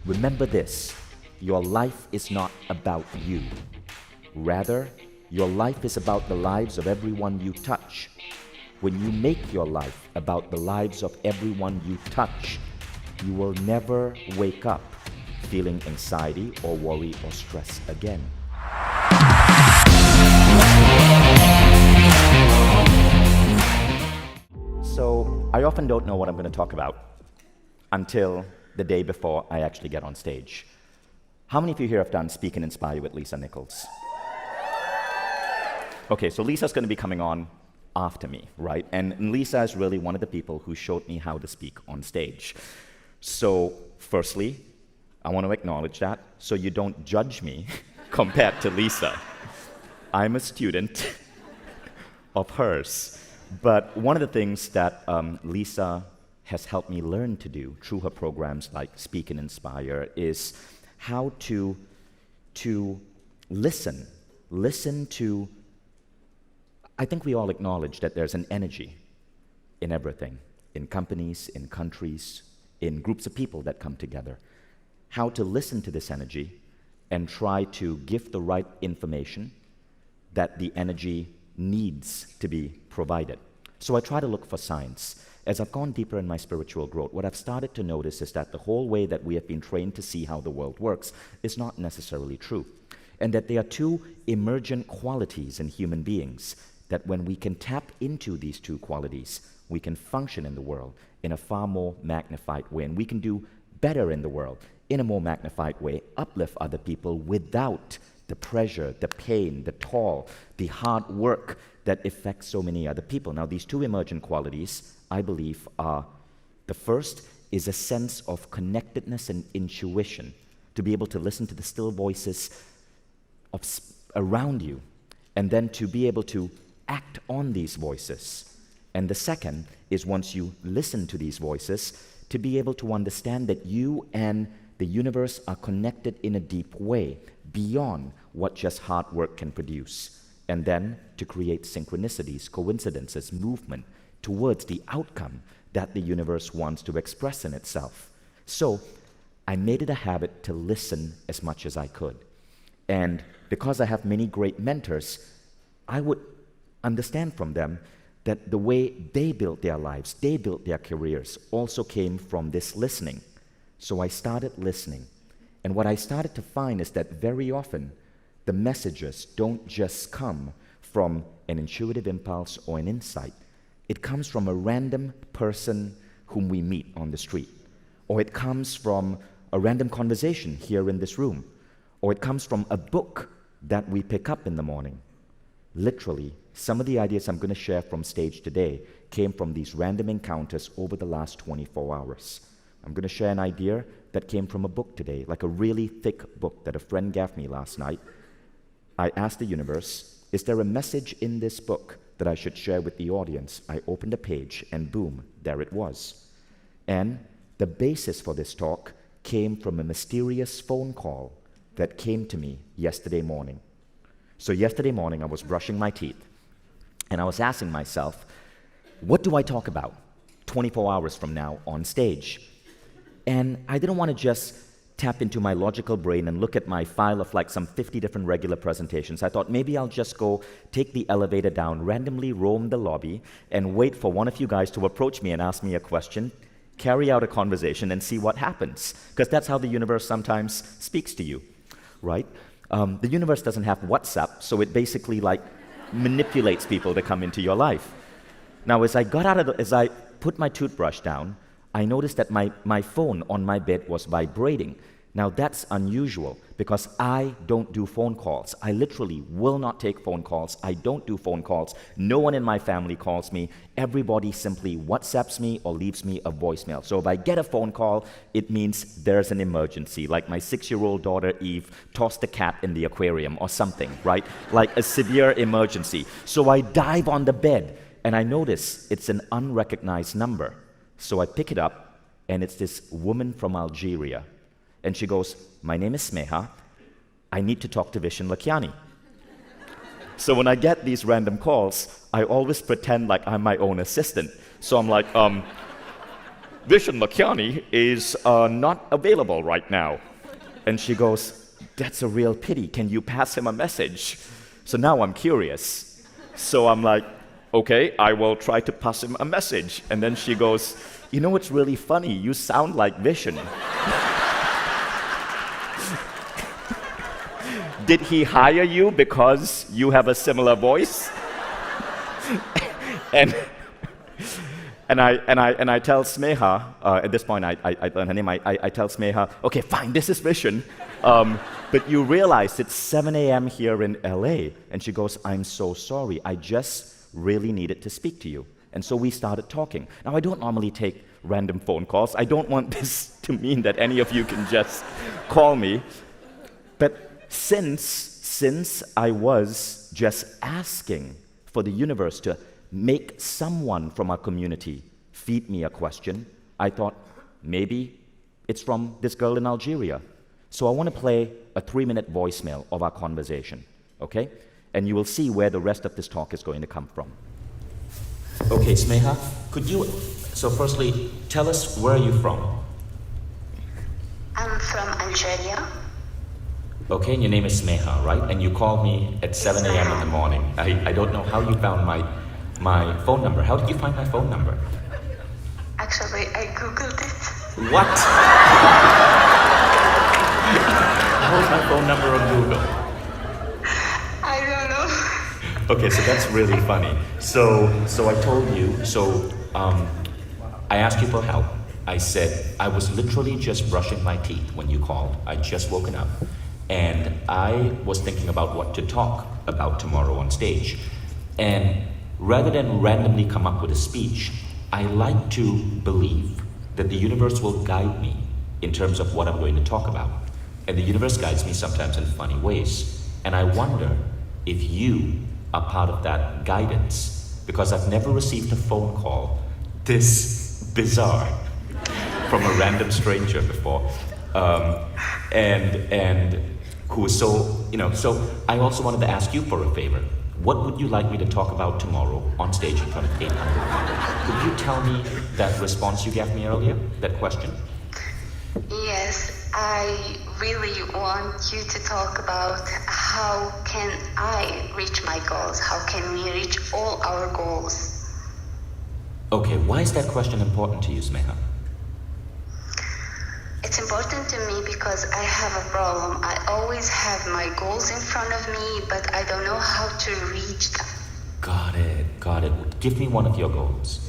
Remember this, your life is not about you. Rather, your life is about the lives of everyone you touch. When you make your life about the lives of everyone you touch, you will never wake up feeling anxiety or worry or stress again. So, I often don't know what I'm going to talk about until the day before I actually get on stage. How many of you here have done Speak and Inspire with Lisa Nichols? Okay, so Lisa's going to be coming on after me, right? And Lisa is really one of the people who showed me how to speak on stage. So, firstly, I want to acknowledge that so you don't judge me compared to Lisa. I'm a student of hers. But one of the things that Lisa has helped me learn to do through her programs like Speak and Inspire is how to listen. Listen to, I think we all acknowledge that there's an energy in everything, in companies, in countries, in groups of people that come together. How to listen to this energy and try to give the right information that the energy needs to be provided. So I try to look for signs. As I've gone deeper in my spiritual growth, what I've started to notice is that the whole way that we have been trained to see how the world works is not necessarily true. And that there are two emergent qualities in human beings, that when we can tap into these two qualities, we can function in the world in a far more magnified way, and we can do better in the world in a more magnified way, uplift other people without the pressure, the pain, the toil, the hard work that affects so many other people. Now, these two emergent qualities, I believe, are, the first is a sense of connectedness and intuition, to be able to listen to the still voices around you, and then to be able to act on these voices. And the second is, once you listen to these voices, to be able to understand that you and the universe are connected in a deep way, beyond what just hard work can produce. And then to create synchronicities, coincidences, movement towards the outcome that the universe wants to express in itself. So I made it a habit to listen as much as I could. And because I have many great mentors, I would understand from them that the way they built their lives, they built their careers, also came from this listening. So I started listening. And what I started to find is that very often the messages don't just come from an intuitive impulse or an insight. It comes from a random person whom we meet on the street. Or it comes from a random conversation here in this room. Or it comes from a book that we pick up in the morning. Literally, some of the ideas I'm going to share from stage today came from these random encounters over the last 24 hours. I'm going to share an idea that came from a book today, like a really thick book that a friend gave me last night. I asked the universe, is there a message in this book that I should share with the audience? I opened a page and boom, there it was. And the basis for this talk came from a mysterious phone call that came to me yesterday morning. So yesterday morning I was brushing my teeth and I was asking myself, what do I talk about 24 hours from now on stage? And I didn't want to just tap into my logical brain and look at my file of like some 50 different regular presentations. I thought maybe I'll just go take the elevator down, randomly roam the lobby, and wait for one of you guys to approach me and ask me a question, carry out a conversation, and see what happens. Because that's how the universe sometimes speaks to you, right? The universe doesn't have WhatsApp, so it basically like manipulates people to come into your life. Now, as I put my toothbrush down, I noticed that my phone on my bed was vibrating. Now that's unusual because I don't do phone calls. I literally will not take phone calls. I don't do phone calls. No one in my family calls me. Everybody simply WhatsApps me or leaves me a voicemail. So if I get a phone call, it means there's an emergency, like my 6-year-old daughter Eve tossed a cat in the aquarium or something, right? Like a severe emergency. So I dive on the bed and I notice it's an unrecognized number. So I pick it up and it's this woman from Algeria. And she goes, my name is Smeha. I need to talk to Vishen Lakhiani. So when I get these random calls, I always pretend like I'm my own assistant. So I'm like, Vishen Lakhiani is not available right now. And she goes, that's a real pity. Can you pass him a message? So now I'm curious. So I'm like, okay, I will try to pass him a message. And then she goes, you know what's really funny? You sound like Vishen. Did he hire you because you have a similar voice? and I tell Smeha, at this point I learn her name, I tell Smeha, okay, fine, this is Vishen, but you realize it's 7 a.m. here in LA. And she goes, I'm so sorry, I just really needed to speak to you. And so we started talking. Now, I don't normally take random phone calls. I don't want this to mean that any of you can just call me. But since I was just asking for the universe to make someone from our community feed me a question, I thought maybe it's from this girl in Algeria. So I want to play a 3-minute voicemail of our conversation, okay? And you will see where the rest of this talk is going to come from. Okay, Smeha, could you, so firstly, tell us where are you from? I'm from Algeria. Okay, and your name is Smeha, right? And you called me at 7 a.m. in the morning. I don't know how you found my phone number. How did you find my phone number? Actually, I Googled it. What? How is my phone number on Google? I don't know. Okay, so that's really funny. So I told you, I asked you for help. I said, I was literally just brushing my teeth when you called. I'd just woken up. And I was thinking about what to talk about tomorrow on stage. And rather than randomly come up with a speech, I like to believe that the universe will guide me in terms of what I'm going to talk about. And the universe guides me sometimes in funny ways. And I wonder if you are part of that guidance, because I've never received a phone call this bizarre from a random stranger before. And who is so, so I also wanted to ask you for a favor. What would you like me to talk about tomorrow on stage in front of 800 people? Could you tell me that response you gave me earlier, that question? Yes, I really want you to talk about how can I reach my goals? How can we reach all our goals? Okay, why is that question important to you, Smeha? It's important to me because I have a problem. I always have my goals in front of me, but I don't know how to reach them. Got it. Give me one of your goals.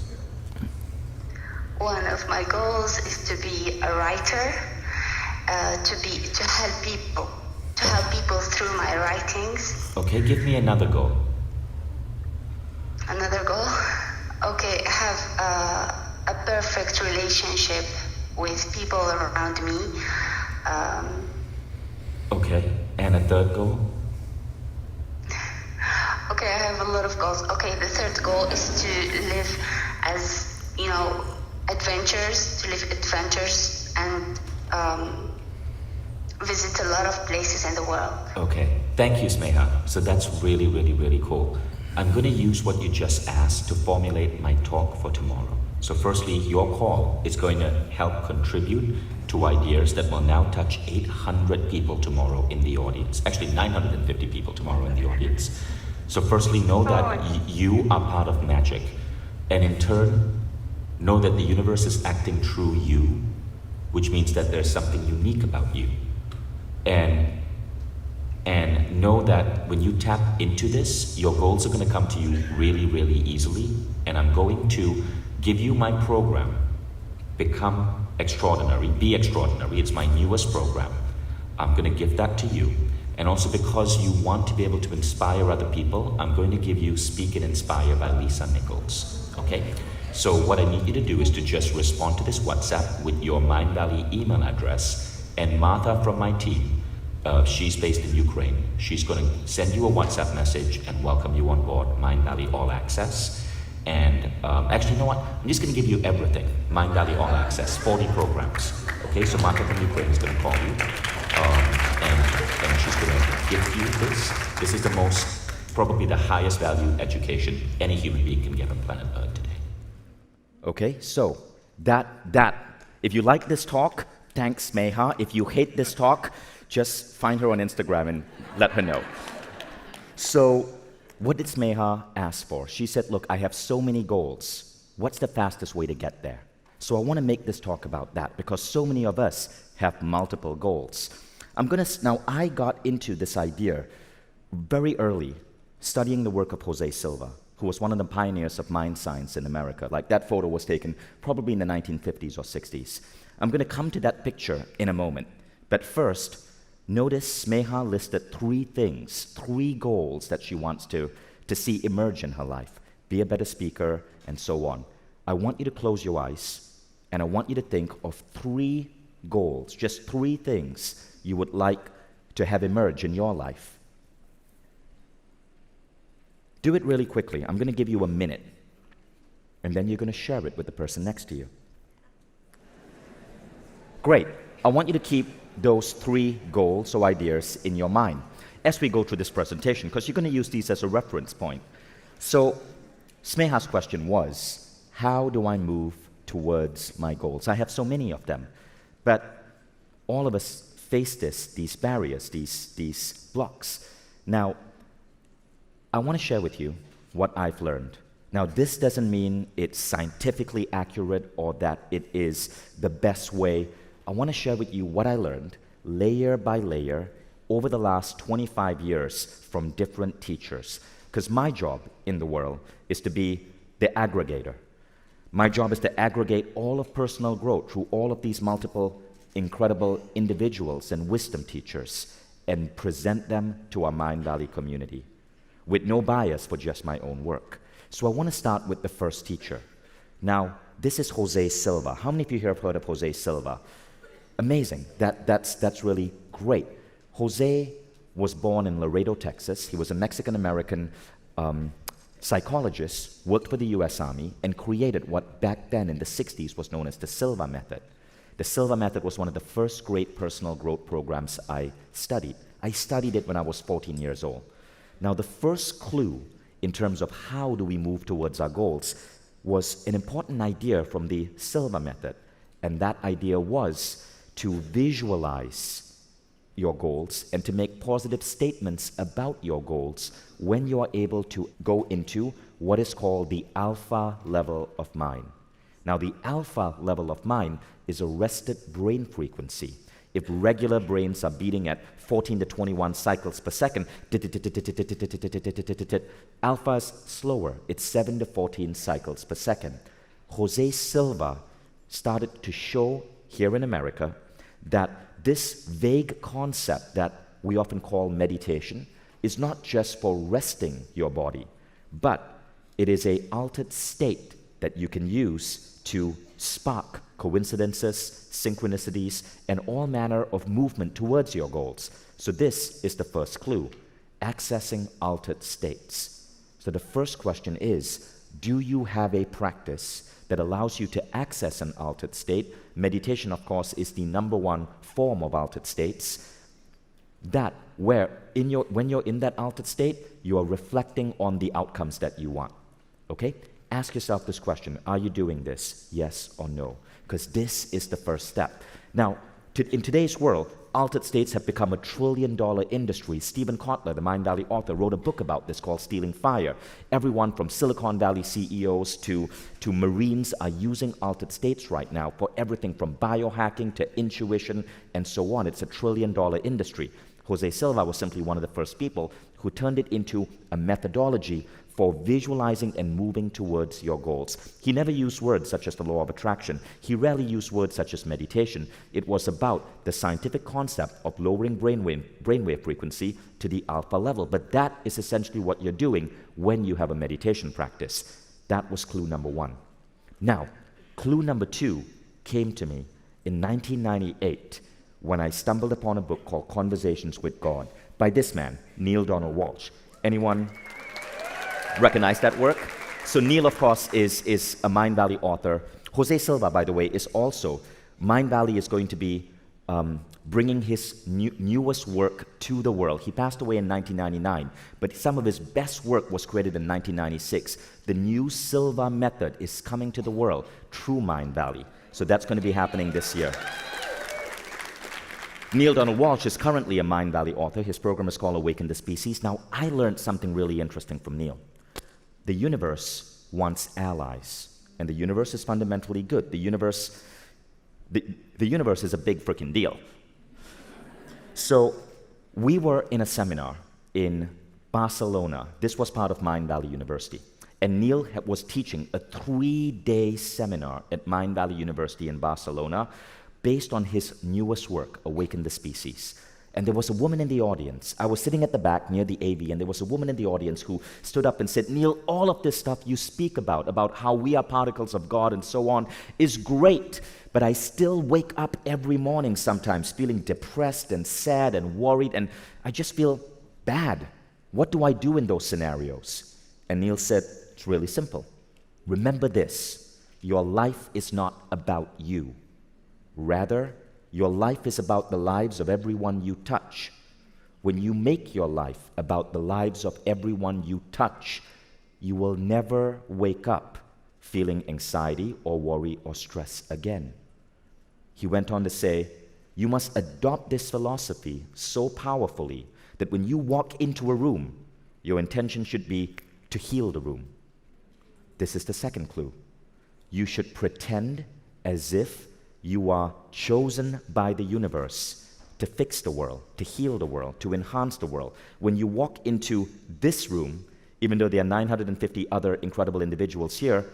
One of my goals is to be a writer, to help people through my writings. Okay, give me another goal. Another goal? Okay, have a perfect relationship with people around me. Okay, and a third goal? Okay, I have a lot of goals. Okay, the third goal is to live as, adventures and visit a lot of places in the world. Okay, thank you, Smeha. So that's really, really, really cool. I'm going to use what you just asked to formulate my talk for tomorrow. So firstly, your call is going to help contribute to ideas that will now touch 800 people tomorrow in the audience. Actually, 950 people tomorrow in the audience. So firstly, know that you are part of magic. And in turn, know that the universe is acting through you, which means that there's something unique about you. And know that when you tap into this, your goals are going to come to you really, really easily. And I'm going to give you my program, Become Extraordinary, Be Extraordinary. It's my newest program. I'm going to give that to you. And also because you want to be able to inspire other people, I'm going to give you Speak and Inspire by Lisa Nichols. Okay? So what I need you to do is to just respond to this WhatsApp with your Mindvalley email address, and Martha from my team, she's based in Ukraine. She's going to send you a WhatsApp message and welcome you on board Mindvalley All Access. And actually, you know what? I'm just going to give you everything. Mindvalley All Access, 40 programs. Okay, so Martha from Ukraine is going to call you. And she's going to give you this. This is the most, probably the highest value education any human being can get on planet Earth today. Okay, so If you like this talk, thanks, Smeha. If you hate this talk, just find her on Instagram and let her know. So, what did Smeha ask for? She said, look, I have so many goals. What's the fastest way to get there? So I want to make this talk about that because so many of us have multiple goals. Now, I got into this idea very early, studying the work of Jose Silva, who was one of the pioneers of mind science in America. Like, that photo was taken probably in the 1950s or 60s. I'm going to come to that picture in a moment. But first, notice Smeha listed 3 things, 3 goals that she wants to see emerge in her life. Be a better speaker, and so on. I want you to close your eyes, and I want you to think of 3 goals, just 3 things you would like to have emerge in your life. Do it really quickly. I'm going to give you a minute, and then you're going to share it with the person next to you. Great. I want you to keep those 3 goals or ideas in your mind as we go through this presentation, because you're going to use these as a reference point. So, Smeha's question was, how do I move towards my goals? I have so many of them, but all of us face these barriers, these blocks. Now, I want to share with you what I've learned. Now, this doesn't mean it's scientifically accurate or that it is the best way. I want to share with you what I learned layer by layer over the last 25 years from different teachers. Because my job in the world is to be the aggregator. My job is to aggregate all of personal growth through all of these multiple incredible individuals and wisdom teachers and present them to our Mindvalley community with no bias for just my own work. So I want to start with the first teacher. Now, this is Jose Silva. How many of you here have heard of Jose Silva? Amazing. That's really great. Jose was born in Laredo, Texas. He was a Mexican-American psychologist, worked for the U.S. Army, and created what back then in the 60s was known as the Silva method. The Silva method was one of the first great personal growth programs I studied. I studied it when I was 14 years old. Now, the first clue in terms of how do we move towards our goals was an important idea from the Silva method, and that idea was to visualize your goals and to make positive statements about your goals when you are able to go into what is called the alpha level of mind. Now, the alpha level of mind is a rested brain frequency. If regular brains are beating at 14 to 21 cycles per second, alpha is slower. It's 7 to 14 cycles per second. Jose Silva started to show here in America that this vague concept that we often call meditation is not just for resting your body, but it is an altered state that you can use to spark coincidences, synchronicities, and all manner of movement towards your goals. So this is the first clue, accessing altered states. So the first question is, do you have a practice that allows you to access an altered state? Meditation, of course, is the #1 form of altered states. That where when you're in that altered state, you are reflecting on the outcomes that you want. Okay? Ask yourself this question: are you doing this? Yes or no? Because this is the first step. Now, in today's world, altered states have become a $1 trillion industry. Stephen Kotler, the Mindvalley author, wrote a book about this called Stealing Fire. Everyone from Silicon Valley CEOs to Marines are using altered states right now for everything from biohacking to intuition and so on. It's a $1 trillion industry. Jose Silva was simply one of the first people who turned it into a methodology for visualizing and moving towards your goals. He never used words such as the law of attraction. He rarely used words such as meditation. It was about the scientific concept of lowering brainwave frequency to the alpha level. But that is essentially what you're doing when you have a meditation practice. That was clue #1. Now, clue #2 came to me in 1998 when I stumbled upon a book called Conversations with God by this man, Neale Donald Walsch. Anyone recognize that work? So Neale, of course, is a Mindvalley author. Jose Silva, by the way, is also, Mindvalley is going to be bringing his newest work to the world. He passed away in 1999, but some of his best work was created in 1996. The new Silva method is coming to the world through Mindvalley. So that's going to be happening this year. Neil Donald Walsh is currently a Mindvalley author. His program is called Awaken the Species. Now, I learned something really interesting from Neil. The universe wants allies, and the universe is fundamentally good. The universe is a big freaking deal. So we were in a seminar in Barcelona. This was part of Mindvalley University. And Neil was teaching a 3-day seminar at Mindvalley University in Barcelona based on his newest work, Awaken the Species. And there was a woman in the audience. I was sitting at the back near the AV, and there was a woman in the audience who stood up and said, Neil, all of this stuff you speak about how we are particles of God and so on, is great. But I still wake up every morning sometimes feeling depressed and sad and worried, and I just feel bad. What do I do in those scenarios? And Neil said, it's really simple. Remember this, your life is not about you. Rather, your life is about the lives of everyone you touch. When you make your life about the lives of everyone you touch, you will never wake up feeling anxiety or worry or stress again. He went on to say, you must adopt this philosophy so powerfully that when you walk into a room, your intention should be to heal the room. This is the second clue. You should pretend as if you are chosen by the universe to fix the world, to heal the world, to enhance the world. When you walk into this room, even though there are 950 other incredible individuals here,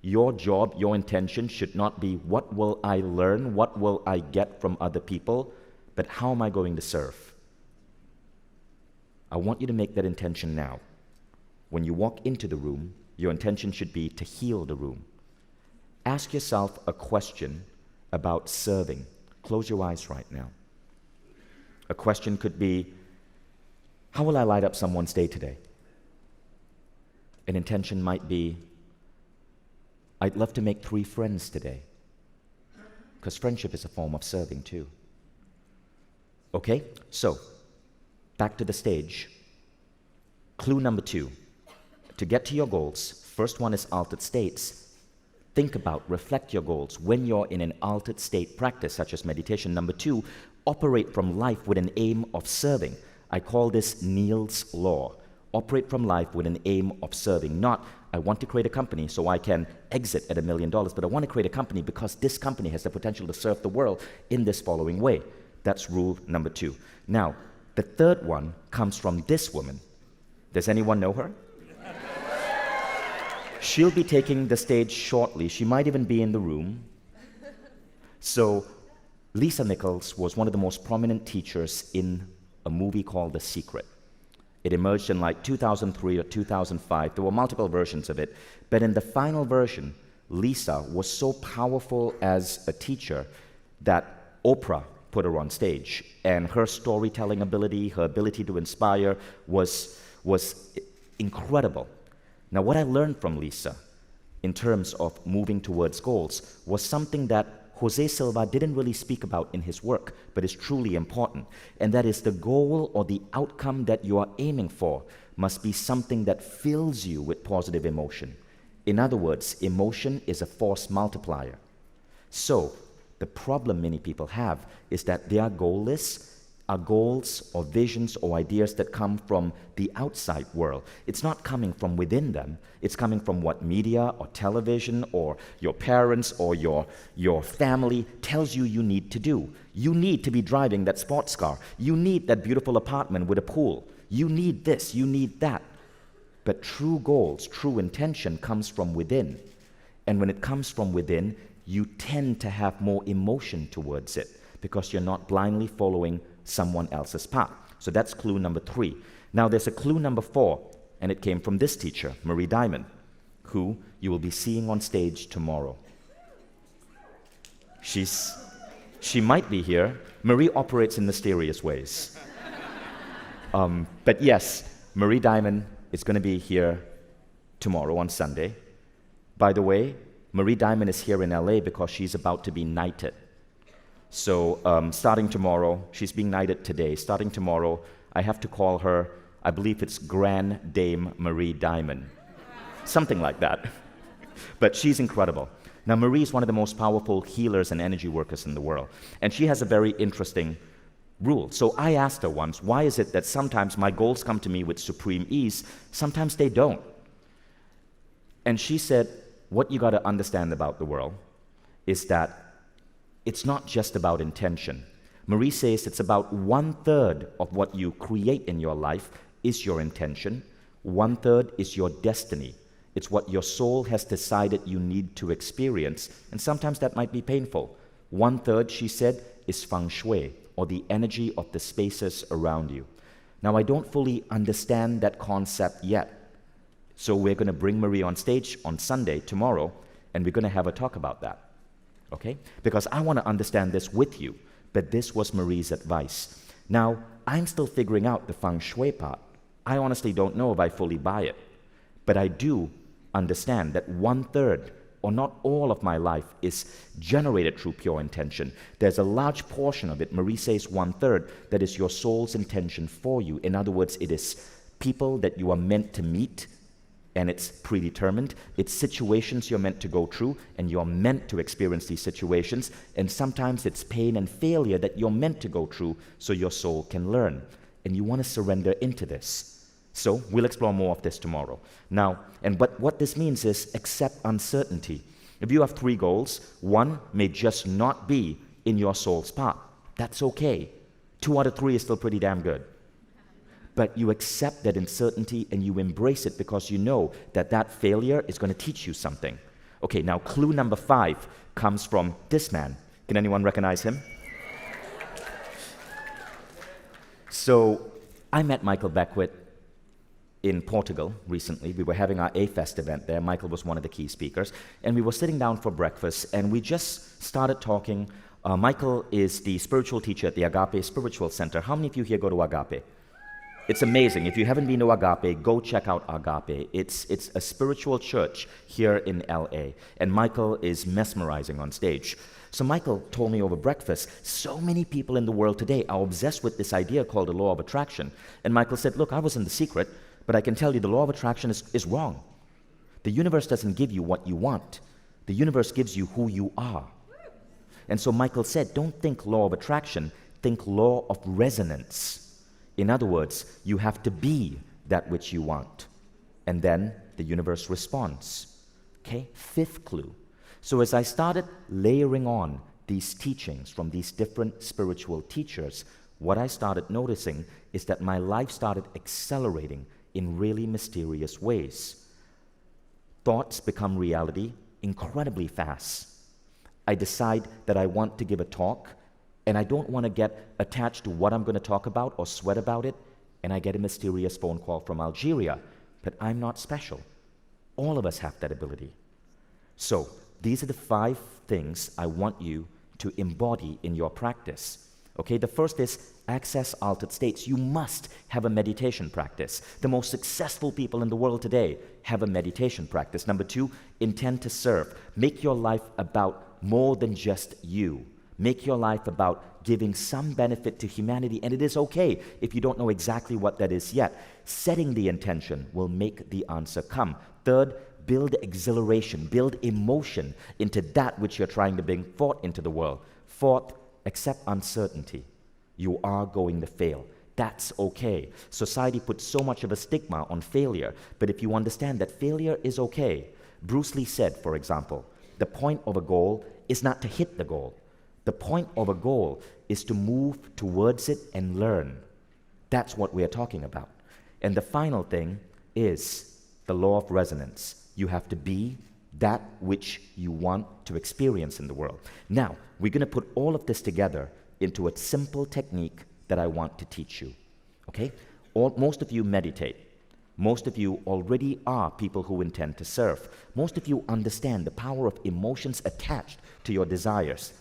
your job, your intention should not be what will I learn, what will I get from other people, but how am I going to serve? I want you to make that intention now. When you walk into the room, your intention should be to heal the room. Ask yourself a question about serving. Close your eyes right now. A question could be, how will I light up someone's day today? An intention might be, I'd love to make 3 friends today. Because friendship is a form of serving too. Okay, so back to the stage. Clue number 2. To get to your goals, first one is altered states. Think about, reflect your goals when you're in an altered state practice, such as meditation. Number 2, operate from life with an aim of serving. I call this Neil's Law. Operate from life with an aim of serving. Not, I want to create a company so I can exit at $1 million, but I want to create a company because this company has the potential to serve the world in this following way. That's rule number 2. Now, the third one comes from this woman. Does anyone know her? She'll be taking the stage shortly. She might even be in the room. So, Lisa Nichols was one of the most prominent teachers in a movie called The Secret. It emerged in like 2003 or 2005. There were multiple versions of it. But in the final version, Lisa was so powerful as a teacher that Oprah put her on stage. And her storytelling ability, her ability to inspire was incredible. Now, what I learned from Lisa in terms of moving towards goals was something that Jose Silva didn't really speak about in his work, but is truly important. And that is the goal or the outcome that you are aiming for must be something that fills you with positive emotion. In other words, emotion is a force multiplier. So, the problem many people have is that their goal lists are goals or visions or ideas that come from the outside world. It's not coming from within them. It's coming from what media or television or your parents or your family tells you need to do. You need to be driving that sports car. You need that beautiful apartment with a pool. You need this, you need that. But true goals, true intention comes from within. And when it comes from within, you tend to have more emotion towards it because you're not blindly following someone else's path. So that's clue number 3. Now there's a clue number 4, and it came from this teacher, Marie Diamond, who you will be seeing on stage tomorrow. She might be here. Marie operates in mysterious ways. But yes, Marie Diamond is going to be here tomorrow on Sunday. By the way, Marie Diamond is here in LA because she's about to be knighted. So starting tomorrow, she's being knighted today. Starting tomorrow, I have to call her, I believe it's Grand Dame Marie Diamond. Something like that. But she's incredible. Now, Marie is one of the most powerful healers and energy workers in the world. And she has a very interesting rule. So I asked her once, why is it that sometimes my goals come to me with supreme ease, sometimes they don't? And she said, what you got to understand about the world is that it's not just about intention. Marie says it's about 1/3 of what you create in your life is your intention. 1/3 is your destiny. It's what your soul has decided you need to experience. And sometimes that might be painful. 1/3, she said, is feng shui, or the energy of the spaces around you. Now, I don't fully understand that concept yet. So we're going to bring Marie on stage on Sunday, tomorrow, and we're going to have a talk about that. Okay? Because I want to understand this with you. But this was Marie's advice. Now, I'm still figuring out the feng shui part. I honestly don't know if I fully buy it. But I do understand that 1/3, or not all of my life, is generated through pure intention. There's a large portion of it, Marie says 1/3, that is your soul's intention for you. In other words, it is people that you are meant to meet, and it's predetermined. It's situations you're meant to go through, and you're meant to experience these situations. And sometimes it's pain and failure that you're meant to go through so your soul can learn. And you want to surrender into this. So we'll explore more of this tomorrow. Now, but what this means is accept uncertainty. If you have 3 goals, 1 may just not be in your soul's path. That's okay. 2 out of 3 is still pretty damn good. But you accept that uncertainty and you embrace it because you know that that failure is going to teach you something. Okay, now clue number 5 comes from this man. Can anyone recognize him? So I met Michael Beckwith in Portugal recently. We were having our A-Fest event there. Michael was one of the key speakers. And we were sitting down for breakfast and we just started talking. Michael is the spiritual teacher at the Agape Spiritual Center. How many of you here go to Agape? It's amazing. If you haven't been to Agape, go check out Agape. It's a spiritual church here in LA. And Michael is mesmerizing on stage. So Michael told me over breakfast, so many people in the world today are obsessed with this idea called the law of attraction. And Michael said, look, I was in the secret, but I can tell you the law of attraction is wrong. The universe doesn't give you what you want. The universe gives you who you are. And so Michael said, don't think law of attraction, think law of resonance. In other words, you have to be that which you want. And then the universe responds. Okay, 5th clue. So as I started layering on these teachings from these different spiritual teachers, what I started noticing is that my life started accelerating in really mysterious ways. Thoughts become reality incredibly fast. I decide that I want to give a talk, and I don't want to get attached to what I'm going to talk about or sweat about it, and I get a mysterious phone call from Algeria. But I'm not special. All of us have that ability. So these are the 5 things I want you to embody in your practice. Okay, the first is access altered states. You must have a meditation practice. The most successful people in the world today have a meditation practice. Number 2, intend to serve. Make your life about more than just you. Make your life about giving some benefit to humanity, and it is okay if you don't know exactly what that is yet. Setting the intention will make the answer come. 3rd, build exhilaration, build emotion into that which you're trying to bring forth into the world. 4th, accept uncertainty. You are going to fail. That's okay. Society puts so much of a stigma on failure, but if you understand that failure is okay, Bruce Lee said, for example, the point of a goal is not to hit the goal. The point of a goal is to move towards it and learn. That's what we're talking about. And the final thing is the law of resonance. You have to be that which you want to experience in the world. Now, we're going to put all of this together into a simple technique that I want to teach you. Okay? Most of you meditate. Most of you already are people who intend to serve. Most of you understand the power of emotions attached to your desires.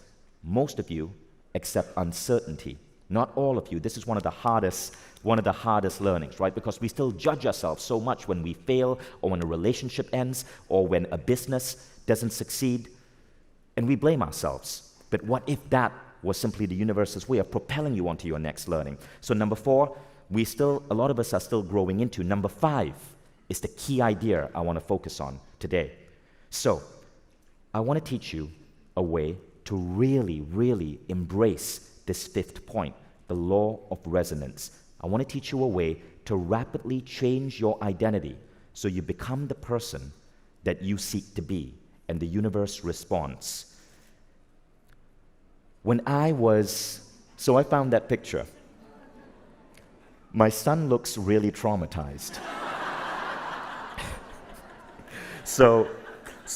Most of you accept uncertainty. Not all of you. This is one of the hardest learnings, right? Because we still judge ourselves so much when we fail, or when a relationship ends, or when a business doesn't succeed, and we blame ourselves. But what if that was simply the universe's way of propelling you onto your next learning. So number 4, a lot of us are still growing into. Number 5 is the key idea I want to focus on today. So I want to teach you a way to really, really embrace this 5th point, the law of resonance. I want to teach you a way to rapidly change your identity so you become the person that you seek to be, and the universe responds. So I found that picture. My son looks really traumatized. So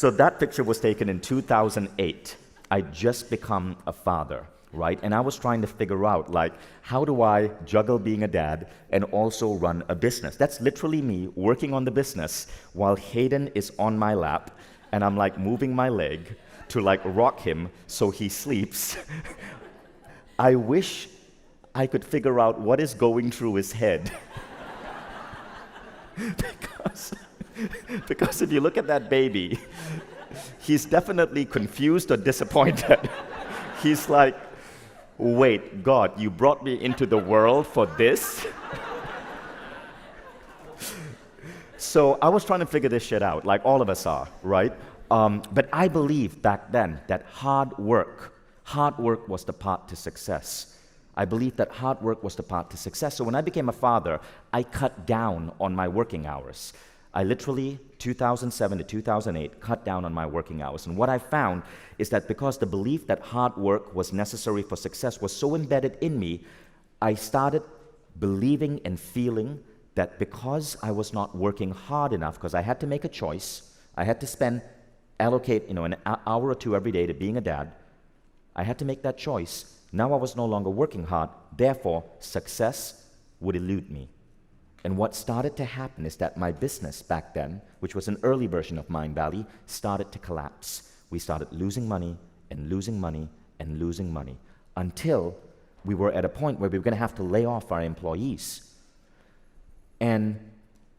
that picture was taken in 2008. I'd just become a father, right? And I was trying to figure out, like, how do I juggle being a dad and also run a business? That's literally me working on the business while Hayden is on my lap, and I'm like moving my leg to like rock him so he sleeps. I wish I could figure out what is going through his head. Because if you look at that baby, he's definitely confused or disappointed. He's like, wait, God, you brought me into the world for this? So I was trying to figure this shit out, like all of us are, right? But I believed back then that hard work was the path to success. I believed that hard work was the path to success. So when I became a father, I cut down on my working hours. I literally, 2007 to 2008, cut down on my working hours. And what I found is that because the belief that hard work was necessary for success was so embedded in me, I started believing and feeling that because I was not working hard enough, because I had to make a choice, I had to allocate an hour or two every day to being a dad, I had to make that choice. Now I was no longer working hard, therefore success would elude me. And what started to happen is that my business back then, which was an early version of Mindvalley, started to collapse. We started losing money and losing money and losing money until we were at a point where we were going to have to lay off our employees. And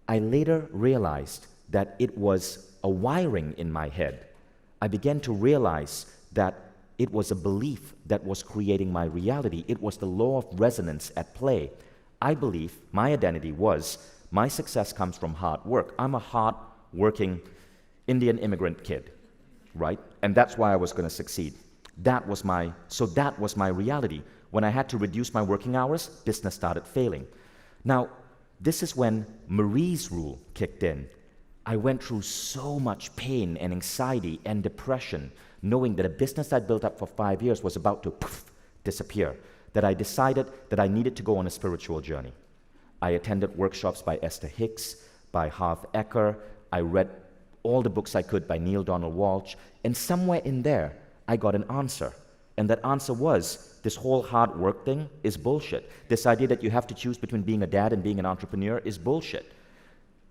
I later realized that it was a wiring in my head. I began to realize that it was a belief that was creating my reality. It was the law of resonance at play. I believe my identity was my success comes from hard work. I'm a hard-working Indian immigrant kid, right? And that's why I was going to succeed. That was my reality. When I had to reduce my working hours, business started failing. Now, this is when Marie's rule kicked in. I went through so much pain and anxiety and depression, knowing that a business I'd built up for 5 years was about to disappear, that I decided that I needed to go on a spiritual journey. I attended workshops by Esther Hicks, by Harv Eker. I read all the books I could by Neale Donald Walsh, and somewhere in there, I got an answer. And that answer was, this whole hard work thing is bullshit. This idea that you have to choose between being a dad and being an entrepreneur is bullshit.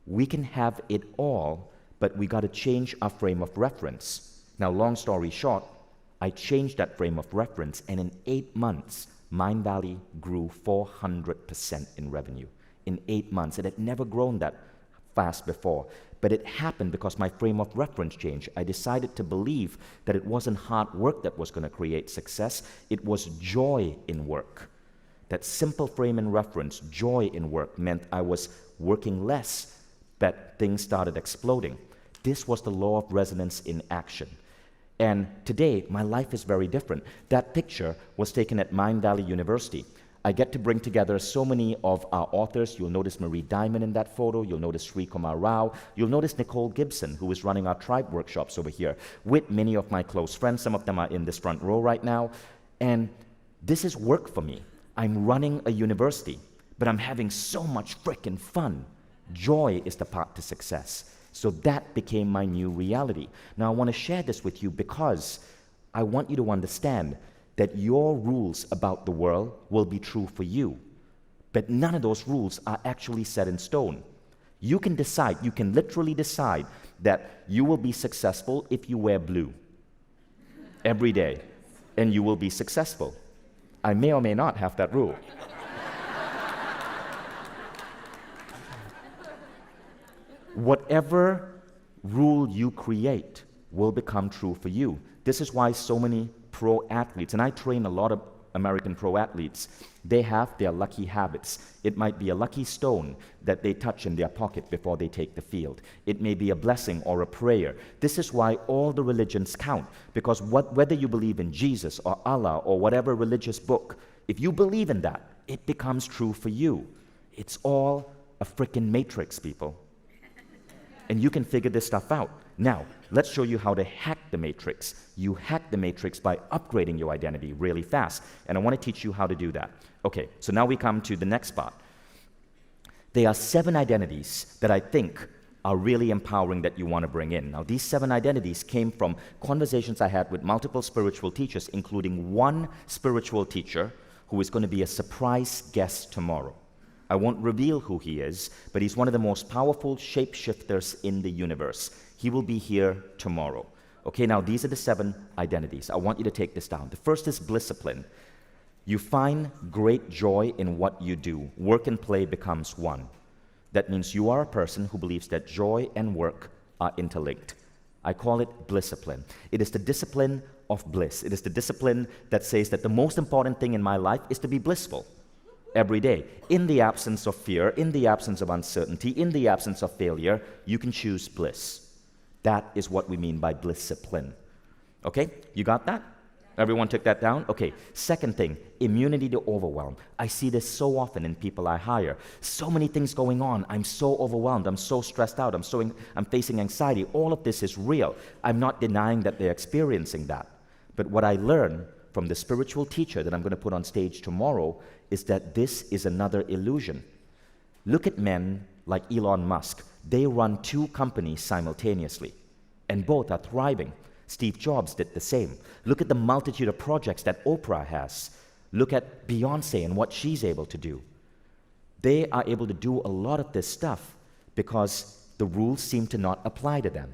We can have it all, but we got to change our frame of reference. Now, long story short, I changed that frame of reference, and in 8 months, Mindvalley grew 400% in revenue. In 8 months. It had never grown that fast before. But it happened because my frame of reference changed. I decided to believe that it wasn't hard work that was going to create success. It was joy in work. That simple frame and reference, joy in work, meant I was working less, but things started exploding. This was the law of resonance in action. And today, my life is very different. That picture was taken at Mindvalley University. I get to bring together so many of our authors. You'll notice Marie Diamond in that photo. You'll notice Sri Kumar Rao. You'll notice Nicole Gibson, who is running our tribe workshops over here, with many of my close friends. Some of them are in this front row right now. And this is work for me. I'm running a university, but I'm having so much frickin' fun. Joy is the path to success. So that became my new reality. Now, I want to share this with you because I want you to understand that your rules about the world will be true for you. But none of those rules are actually set in stone. You can decide, you can literally decide that you will be successful if you wear blue every day, and you will be successful. I may or may not have that rule. Whatever rule you create will become true for you. This is why so many pro athletes, and I train a lot of American pro athletes, they have their lucky habits. It might be a lucky stone that they touch in their pocket before they take the field. It may be a blessing or a prayer. This is why all the religions count, because whether you believe in Jesus or Allah or whatever religious book, if you believe in that, it becomes true for you. It's all a freaking matrix, people. And you can figure this stuff out. Now, let's show you how to hack the matrix. You hack the matrix by upgrading your identity really fast. And I want to teach you how to do that. Okay, so now we come to the next part. There are 7 identities that I think are really empowering that you want to bring in. Now, these 7 identities came from conversations I had with multiple spiritual teachers, including one spiritual teacher who is going to be a surprise guest tomorrow. I won't reveal who he is, but he's one of the most powerful shapeshifters in the universe. He will be here tomorrow. Okay, now these are the 7 identities. I want you to take this down. The first is blisscipline. You find great joy in what you do. Work and play becomes one. That means you are a person who believes that joy and work are interlinked. I call it blisscipline. It is the discipline of bliss. It is the discipline that says that the most important thing in my life is to be blissful every day. In the absence of fear, in the absence of uncertainty, in the absence of failure, you can choose bliss. That is what we mean by blisscipline. Okay, you got that? Everyone took that down? Okay, second thing, immunity to overwhelm. I see this so often in people I hire. So many things going on. I'm so overwhelmed. I'm so stressed out. I'm facing anxiety. All of this is real. I'm not denying that they're experiencing that. But what I learned from the spiritual teacher that I'm going to put on stage tomorrow is that this is another illusion. Look at men like Elon Musk. They run 2 companies simultaneously, and both are thriving. Steve Jobs did the same. Look at the multitude of projects that Oprah has. Look at Beyonce and what she's able to do. They are able to do a lot of this stuff because the rules seem to not apply to them.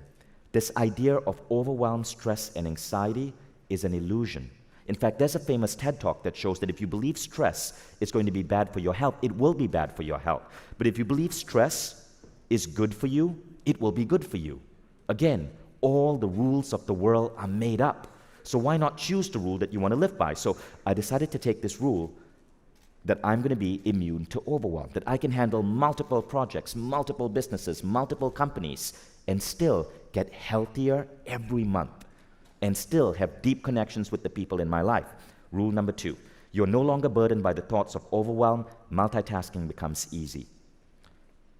This idea of overwhelm, stress, and anxiety is an illusion. In fact, there's a famous TED Talk that shows that if you believe stress is going to be bad for your health, it will be bad for your health. But if you believe stress is good for you, it will be good for you. Again, all the rules of the world are made up. So why not choose the rule that you want to live by? So I decided to take this rule that I'm going to be immune to overwhelm, that I can handle multiple projects, multiple businesses, multiple companies, and still get healthier every month, and still have deep connections with the people in my life. Rule number 2, you're no longer burdened by the thoughts of overwhelm. Multitasking becomes easy.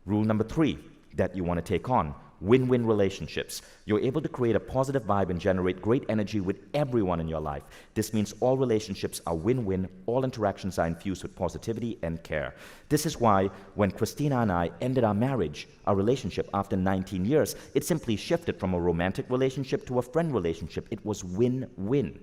Rule number 3 that you want to take on, win-win relationships. You're able to create a positive vibe and generate great energy with everyone in your life. This means all relationships are win-win, all interactions are infused with positivity and care. This is why when Christina and I ended our marriage, our relationship after 19 years, it simply shifted from a romantic relationship to a friend relationship. It was win-win.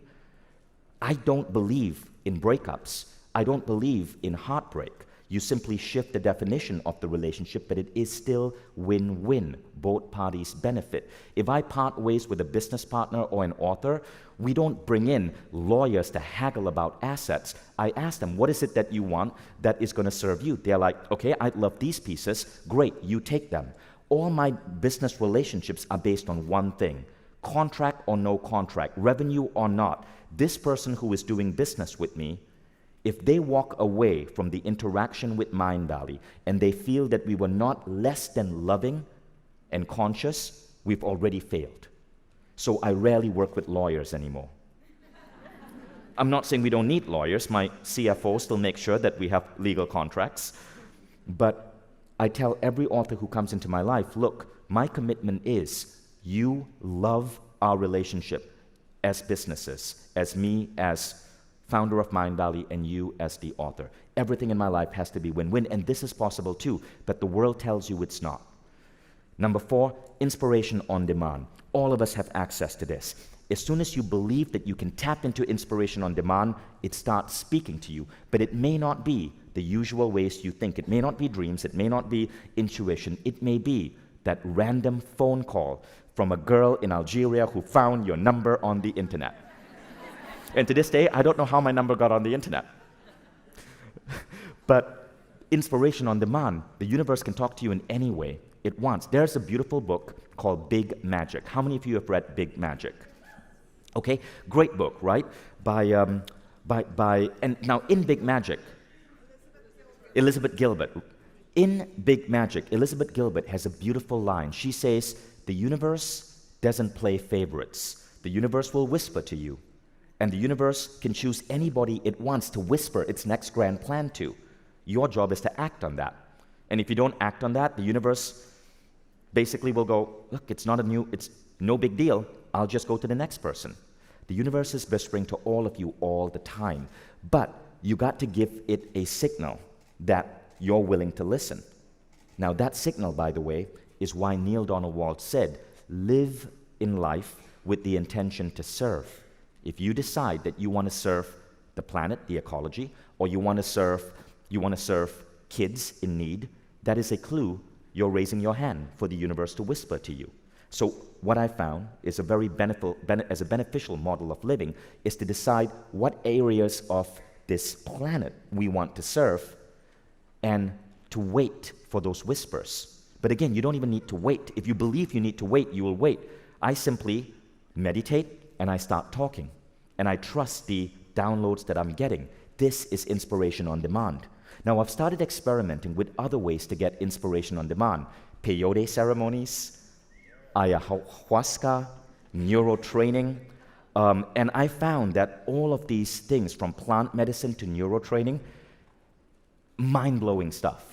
I don't believe in breakups. I don't believe in heartbreak. You simply shift the definition of the relationship, but it is still win-win. Both parties benefit. If I part ways with a business partner or an author, we don't bring in lawyers to haggle about assets. I ask them, what is it that you want that is going to serve you? They're like, okay, I love these pieces. Great, you take them. All my business relationships are based on one thing: contract or no contract, revenue or not. This person who is doing business with me, if they walk away from the interaction with Mindvalley and they feel that we were not less than loving and conscious, we've already failed. So I rarely work with lawyers anymore. I'm not saying we don't need lawyers. My CFO still makes sure that we have legal contracts. But I tell every author who comes into my life, look, my commitment is you love our relationship as businesses, as me as founder of Mindvalley, and you as the author. Everything in my life has to be win-win, and this is possible too, but the world tells you it's not. Number 4, inspiration on demand. All of us have access to this. As soon as you believe that you can tap into inspiration on demand, it starts speaking to you, but it may not be the usual ways you think. It may not be dreams, it may not be intuition, it may be that random phone call from a girl in Algeria who found your number on the internet. And to this day, I don't know how my number got on the internet. But inspiration on demand, the universe can talk to you in any way it wants. There's a beautiful book called Big Magic. How many of you have read Big Magic? Okay, great book, right? And now in Big Magic, Elizabeth Gilbert. In Big Magic, Elizabeth Gilbert has a beautiful line. She says, the universe doesn't play favorites. The universe will whisper to you. And the universe can choose anybody it wants to whisper its next grand plan to. Your job is to act on that. And if you don't act on that, the universe basically will go, look, it's no big deal. I'll just go to the next person. The universe is whispering to all of you all the time. But you got to give it a signal that you're willing to listen. Now that signal, by the way, is why Neil Donald Walsh said, live in life with the intention to serve. If you decide that you want to serve the planet, the ecology, or you want to serve kids in need, that is a clue you're raising your hand for the universe to whisper to you. So what I found is a very beneficial model of living is to decide what areas of this planet we want to serve and to wait for those whispers. But again, you don't even need to wait. If you believe you need to wait, you will wait. I simply meditate and I start talking. And I trust the downloads that I'm getting. This is inspiration on demand. Now, I've started experimenting with other ways to get inspiration on demand. Peyote ceremonies, ayahuasca, neurotraining. And I found that all of these things, from plant medicine to neurotraining, mind-blowing stuff.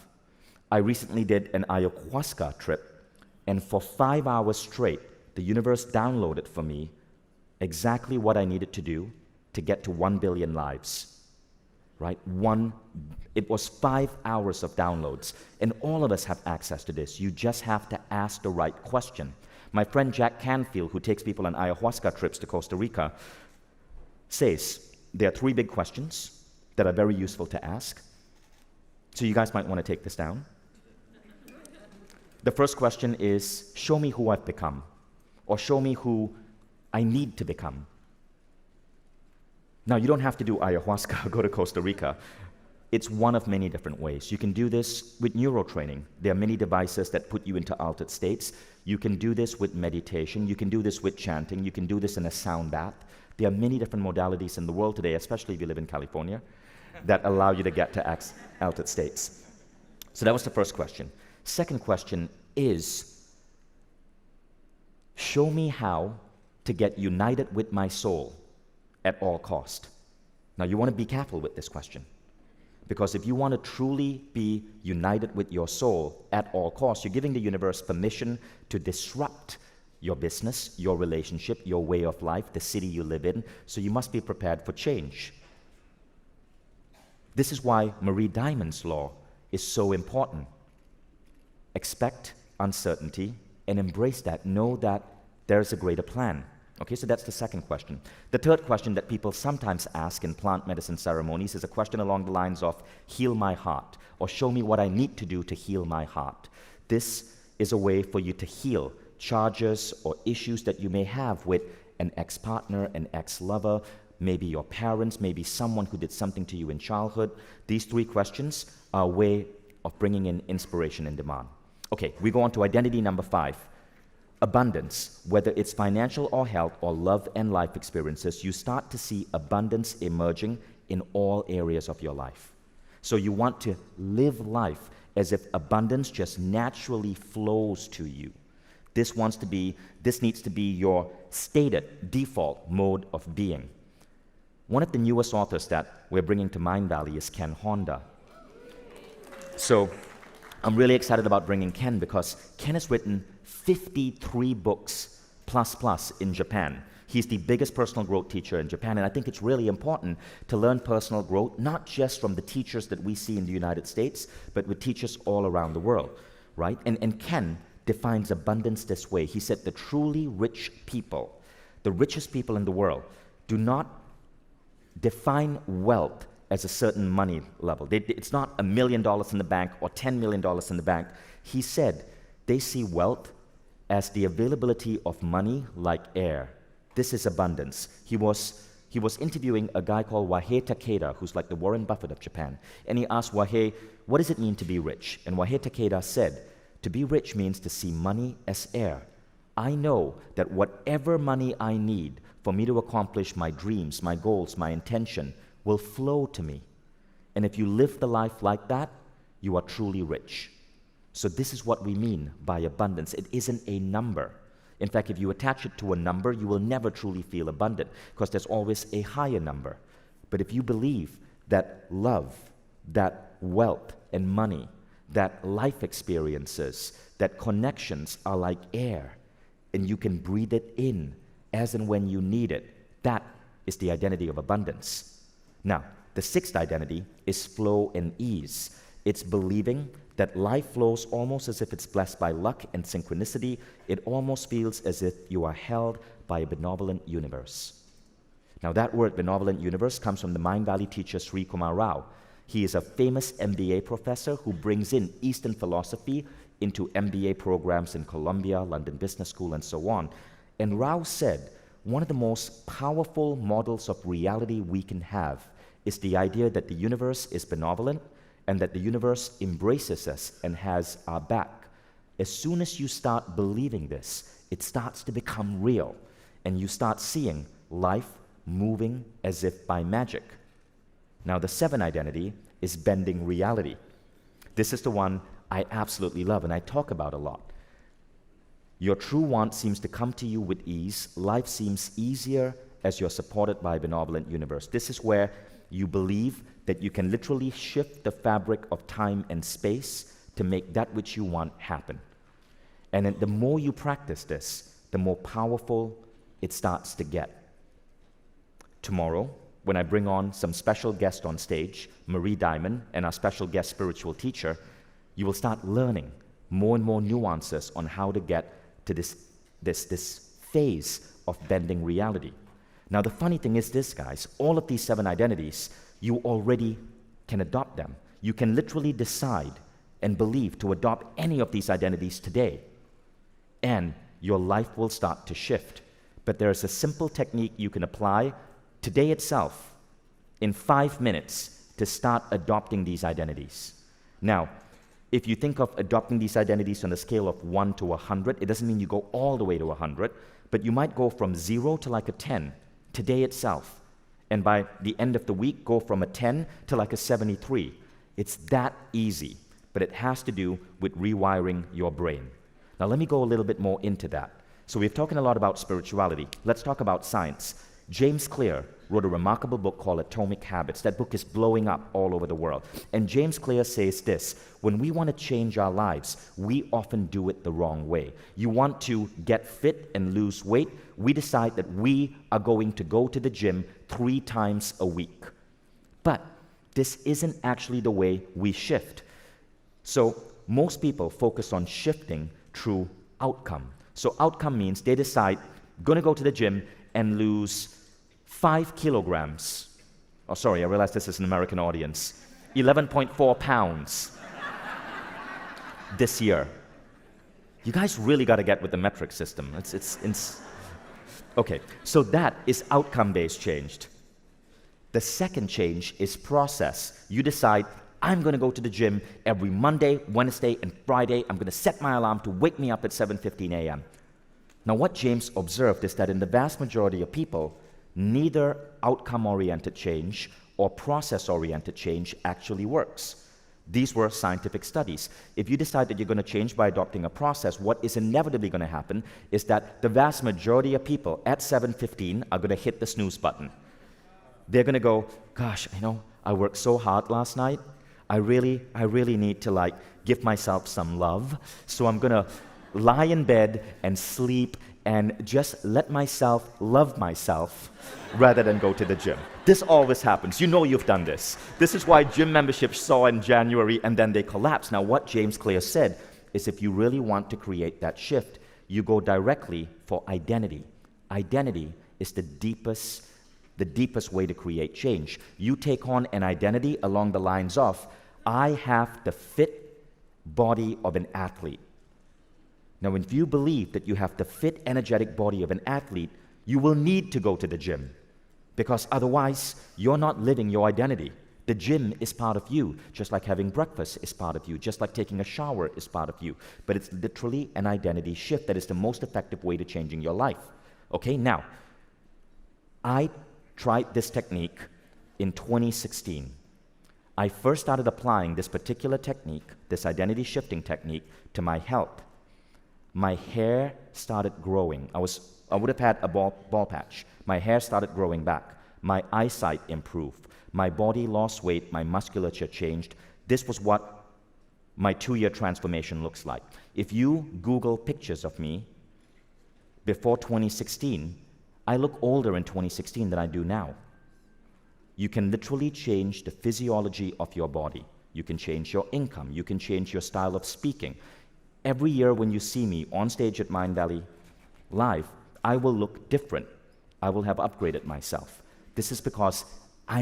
I recently did an ayahuasca trip, and for 5 hours straight, the universe downloaded for me exactly what I needed to do to get to 1 billion lives, right? It was 5 hours of downloads, and all of us have access to this. You just have to ask the right question. My friend Jack Canfield, who takes people on ayahuasca trips to Costa Rica, says there are 3 big questions that are very useful to ask. So you guys might want to take this down. The first question is, show me who I've become, or show me who I need to become. Now, you don't have to do ayahuasca or go to Costa Rica. It's one of many different ways. You can do this with neurotraining. There are many devices that put you into altered states. You can do this with meditation. You can do this with chanting. You can do this in a sound bath. There are many different modalities in the world today, especially if you live in California, that allow you to get to altered states. So that was the first question. Second question is, show me how to get united with my soul at all cost. Now, you want to be careful with this question, because if you want to truly be united with your soul at all costs, you're giving the universe permission to disrupt your business, your relationship, your way of life, the city you live in, so you must be prepared for change. This is why Marie Diamond's law is so important. Expect uncertainty and embrace that. Know that there's a greater plan. Okay, so that's the second question. The third question that people sometimes ask in plant medicine ceremonies is a question along the lines of, heal my heart, or show me what I need to do to heal my heart. This is a way for you to heal charges or issues that you may have with an ex-partner, an ex-lover, maybe your parents, maybe someone who did something to you in childhood. These 3 questions are a way of bringing in inspiration and demand. Okay, we go on to identity number 5. Abundance, whether it's financial or health or love and life experiences, you start to see abundance emerging in all areas of your life. So you want to live life as if abundance just naturally flows to you. This needs to be your stated default mode of being. One of the newest authors that we're bringing to Mindvalley is Ken Honda. So I'm really excited about bringing Ken because Ken has written 53 books plus in Japan. He's the biggest personal growth teacher in Japan, and I think it's really important to learn personal growth, not just from the teachers that we see in the United States, but with teachers all around the world, right? And Ken defines abundance this way. He said the truly rich people, the richest people in the world, do not define wealth as a certain money level. It's not $1 million in the bank or $10 million in the bank. He said they see wealth as the availability of money like air. This is abundance. He was interviewing a guy called Wahei Takeda, who's like the Warren Buffett of Japan. And he asked Wahei, what does it mean to be rich? And Wahei Takeda said, to be rich means to see money as air. I know that whatever money I need for me to accomplish my dreams, my goals, my intention will flow to me. And if you live the life like that, you are truly rich. So this is what we mean by abundance. It isn't a number. In fact, if you attach it to a number, you will never truly feel abundant because there's always a higher number. But if you believe that love, that wealth and money, that life experiences, that connections are like air, and you can breathe it in as and when you need it, that is the identity of abundance. Now, the sixth identity is flow and ease. It's believing that life flows almost as if it's blessed by luck and synchronicity. It almost feels as if you are held by a benevolent universe. Now, that word, benevolent universe, comes from the Mindvalley teacher Sri Kumar Rao. He is a famous MBA professor who brings in Eastern philosophy into MBA programs in Columbia, London Business School, and so on. And Rao said, one of the most powerful models of reality we can have is the idea that the universe is benevolent and that the universe embraces us and has our back. As soon as you start believing this, it starts to become real, and you start seeing life moving as if by magic. Now, the seventh identity is bending reality. This is the one I absolutely love and I talk about a lot. Your true want seems to come to you with ease. Life seems easier as you're supported by a benevolent universe. This is where you believe that you can literally shift the fabric of time and space to make that which you want happen. And then the more you practice this, the more powerful it starts to get. Tomorrow, when I bring on some special guest on stage, Marie Diamond, and our special guest spiritual teacher, you will start learning more and more nuances on how to get to this phase of bending reality. Now, the funny thing is this, guys, all of these seven identities, you already can adopt them. You can literally decide and believe to adopt any of these identities today, and your life will start to shift. But there is a simple technique you can apply today itself in 5 minutes to start adopting these identities. Now, if you think of adopting these identities on a scale of 1 to 100, it doesn't mean you go all the way to 100, but you might go from 0 to like a 10 today itself. And by the end of the week, go from a 10 to like a 73. It's that easy, but it has to do with rewiring your brain. Now, let me go a little bit more into that. So we've talking a lot about spirituality. Let's talk about science. James Clear wrote a remarkable book called Atomic Habits. That book is blowing up all over the world. And James Clear says this: when we want to change our lives, we often do it the wrong way. You want to get fit and lose weight, we decide that we are going to go to the gym 3 times a week. But this isn't actually the way we shift. So most people focus on shifting through outcome. So outcome means they decide, going to go to the gym and lose 5 kilograms. Oh, sorry, I realize this is an American audience. 11.4 pounds this year. You guys really got to get with the metric system. Okay, so that is outcome-based change. The second change is process. You decide, I'm going to go to the gym every Monday, Wednesday, and Friday. I'm going to set my alarm to wake me up at 7:15 a.m. Now, what James observed is that in the vast majority of people, neither outcome-oriented change or process-oriented change actually works. These were scientific studies. If you decide that you're going to change by adopting a process, what is inevitably going to happen is that the vast majority of people at 7:15 are going to hit the snooze button. They're going to go, gosh, I worked so hard last night. I really need to give myself some love. So I'm going to lie in bed and sleep and just let myself love myself rather than go to the gym. This always happens. You know you've done this. This is why gym memberships saw in January and then they collapse. Now, what James Clear said is if you really want to create that shift, you go directly for identity. Identity is the deepest way to create change. You take on an identity along the lines of, I have the fit body of an athlete. Now, if you believe that you have the fit, energetic body of an athlete, you will need to go to the gym because otherwise you're not living your identity. The gym is part of you, just like having breakfast is part of you, just like taking a shower is part of you. But it's literally an identity shift that is the most effective way to changing your life. Okay, now, I tried this technique in 2016. I first started applying this particular technique, this identity shifting technique, to my health. My hair started growing. I would have had a bald patch. My hair started growing back. My eyesight improved. My body lost weight, my musculature changed. This was what my 2-year transformation looks like. If you Google pictures of me before 2016, I look older in 2016 than I do now. You can literally change the physiology of your body. You can change your income. You can change your style of speaking. Every year when you see me on stage at Mindvalley Live, I will look different. I will have upgraded myself. This is because I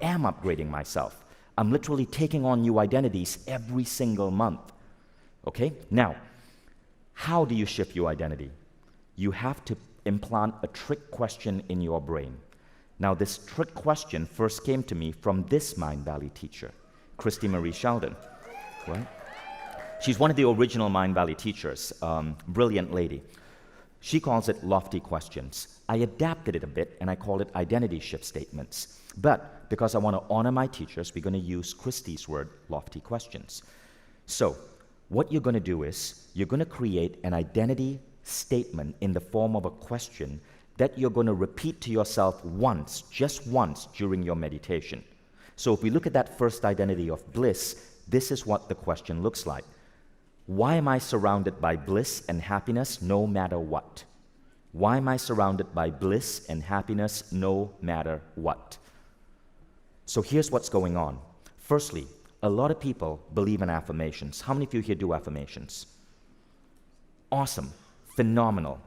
am upgrading myself. I'm literally taking on new identities every single month. Okay? Now, how do you shift your identity? You have to implant a trick question in your brain. Now, this trick question first came to me from this Mindvalley teacher, Christy Marie Sheldon, right? She's one of the original Mindvalley teachers, brilliant lady. She calls it lofty questions. I adapted it a bit and I call it identity shift statements. But because I want to honor my teachers, we're going to use Christy's word, lofty questions. So what you're going to do is you're going to create an identity statement in the form of a question that you're going to repeat to yourself once, just once during your meditation. So if we look at that first identity of bliss, this is what the question looks like. Why am I surrounded by bliss and happiness no matter what? Why am I surrounded by bliss and happiness no matter what? So here's what's going on. Firstly, a lot of people believe in affirmations. How many of you here do affirmations? Awesome, phenomenal.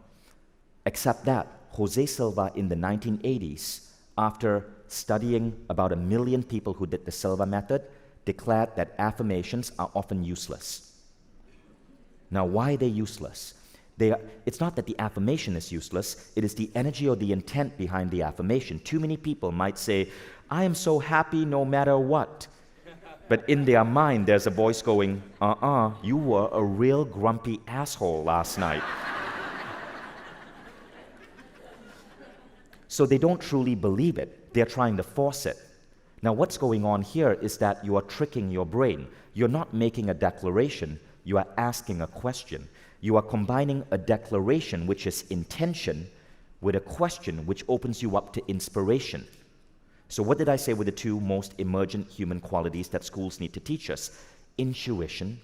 Except that Jose Silva in the 1980s, after studying about 1 million people who did the Silva method, declared that affirmations are often useless. Now, why are they useless? It's not that the affirmation is useless, it is the energy or the intent behind the affirmation. Too many people might say, I am so happy no matter what. But in their mind, there's a voice going, you were a real grumpy asshole last night. So they don't truly believe it. They're trying to force it. Now, what's going on here is that you are tricking your brain. You're not making a declaration. You are asking a question. You are combining a declaration, which is intention, with a question, which opens you up to inspiration. So what did I say were the two most emergent human qualities that schools need to teach us? Intuition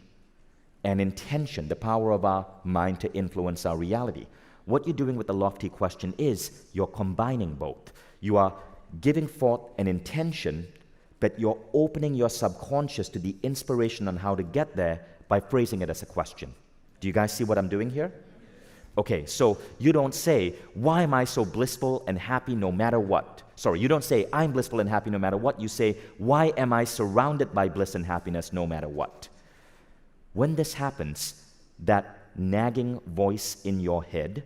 and intention, the power of our mind to influence our reality. What you're doing with the lofty question is you're combining both. You are giving forth an intention, but you're opening your subconscious to the inspiration on how to get there by phrasing it as a question. Do you guys see what I'm doing here? Okay, so you don't say, why am I so blissful and happy no matter what? Sorry, you don't say, I'm blissful and happy no matter what. You say, why am I surrounded by bliss and happiness no matter what? When this happens, that nagging voice in your head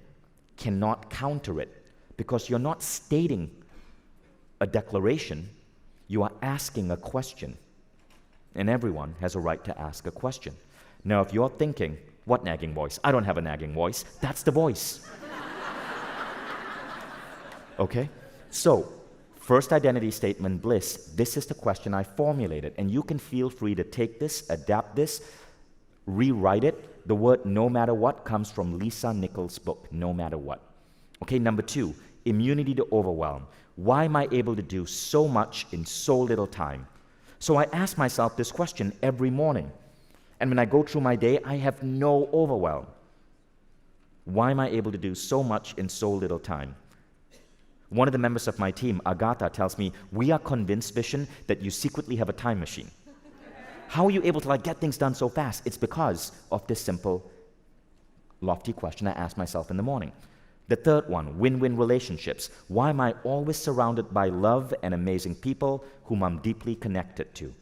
cannot counter it because you're not stating a declaration, you are asking a question. And everyone has a right to ask a question. Now, if you're thinking, what nagging voice? I don't have a nagging voice. That's the voice. Okay? So, first identity statement, bliss. This is the question I formulated. And you can feel free to take this, adapt this, rewrite it. The word no matter what comes from Lisa Nichols' book, No Matter What. Okay, number 2, immunity to overwhelm. Why am I able to do so much in so little time? So I ask myself this question every morning. And when I go through my day, I have no overwhelm. Why am I able to do so much in so little time? One of the members of my team, Agatha, tells me, we are convinced, Vishen, that you secretly have a time machine. How are you able to get things done so fast? It's because of this simple, lofty question I ask myself in the morning. The third one, win-win relationships. Why am I always surrounded by love and amazing people whom I'm deeply connected to?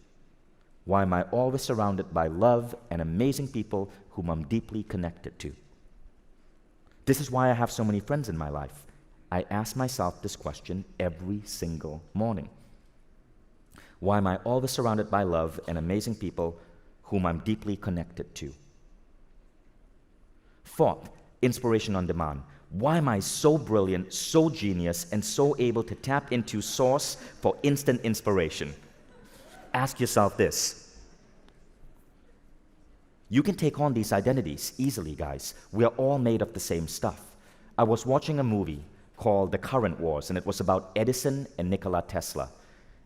Why am I always surrounded by love and amazing people whom I'm deeply connected to? This is why I have so many friends in my life. I ask myself this question every single morning. Why am I always surrounded by love and amazing people whom I'm deeply connected to? Fourth, inspiration on demand. Why am I so brilliant, so genius, and so able to tap into source for instant inspiration? Ask yourself this. You can take on these identities easily, guys. We are all made of the same stuff. I was watching a movie called The Current Wars, and it was about Edison and Nikola Tesla.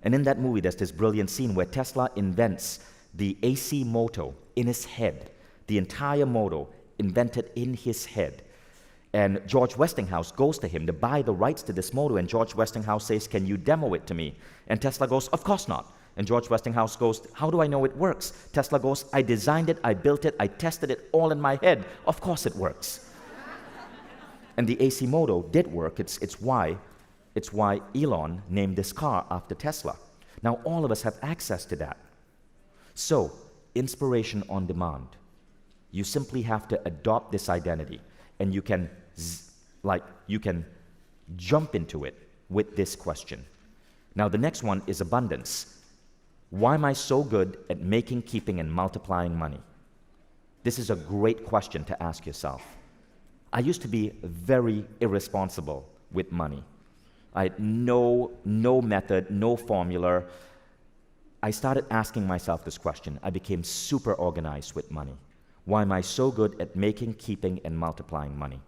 And in that movie, there's this brilliant scene where Tesla invents the AC motor in his head. The entire motor invented in his head. And George Westinghouse goes to him to buy the rights to this motor, and George Westinghouse says, "Can you demo it to me?" And Tesla goes, "Of course not." And George Westinghouse goes, "How do I know it works?" Tesla goes, "I designed it, I built it, I tested it all in my head. Of course it works." And the AC motor did work. It's why Elon named this car after Tesla. Now all of us have access to that. So, inspiration on demand. You simply have to adopt this identity, and you can jump into it with this question. Now the next one is abundance. Why am I so good at making, keeping, and multiplying money? This is a great question to ask yourself. I used to be very irresponsible with money. I had no method, no formula. I started asking myself this question. I became super organized with money. Why am I so good at making, keeping, and multiplying money?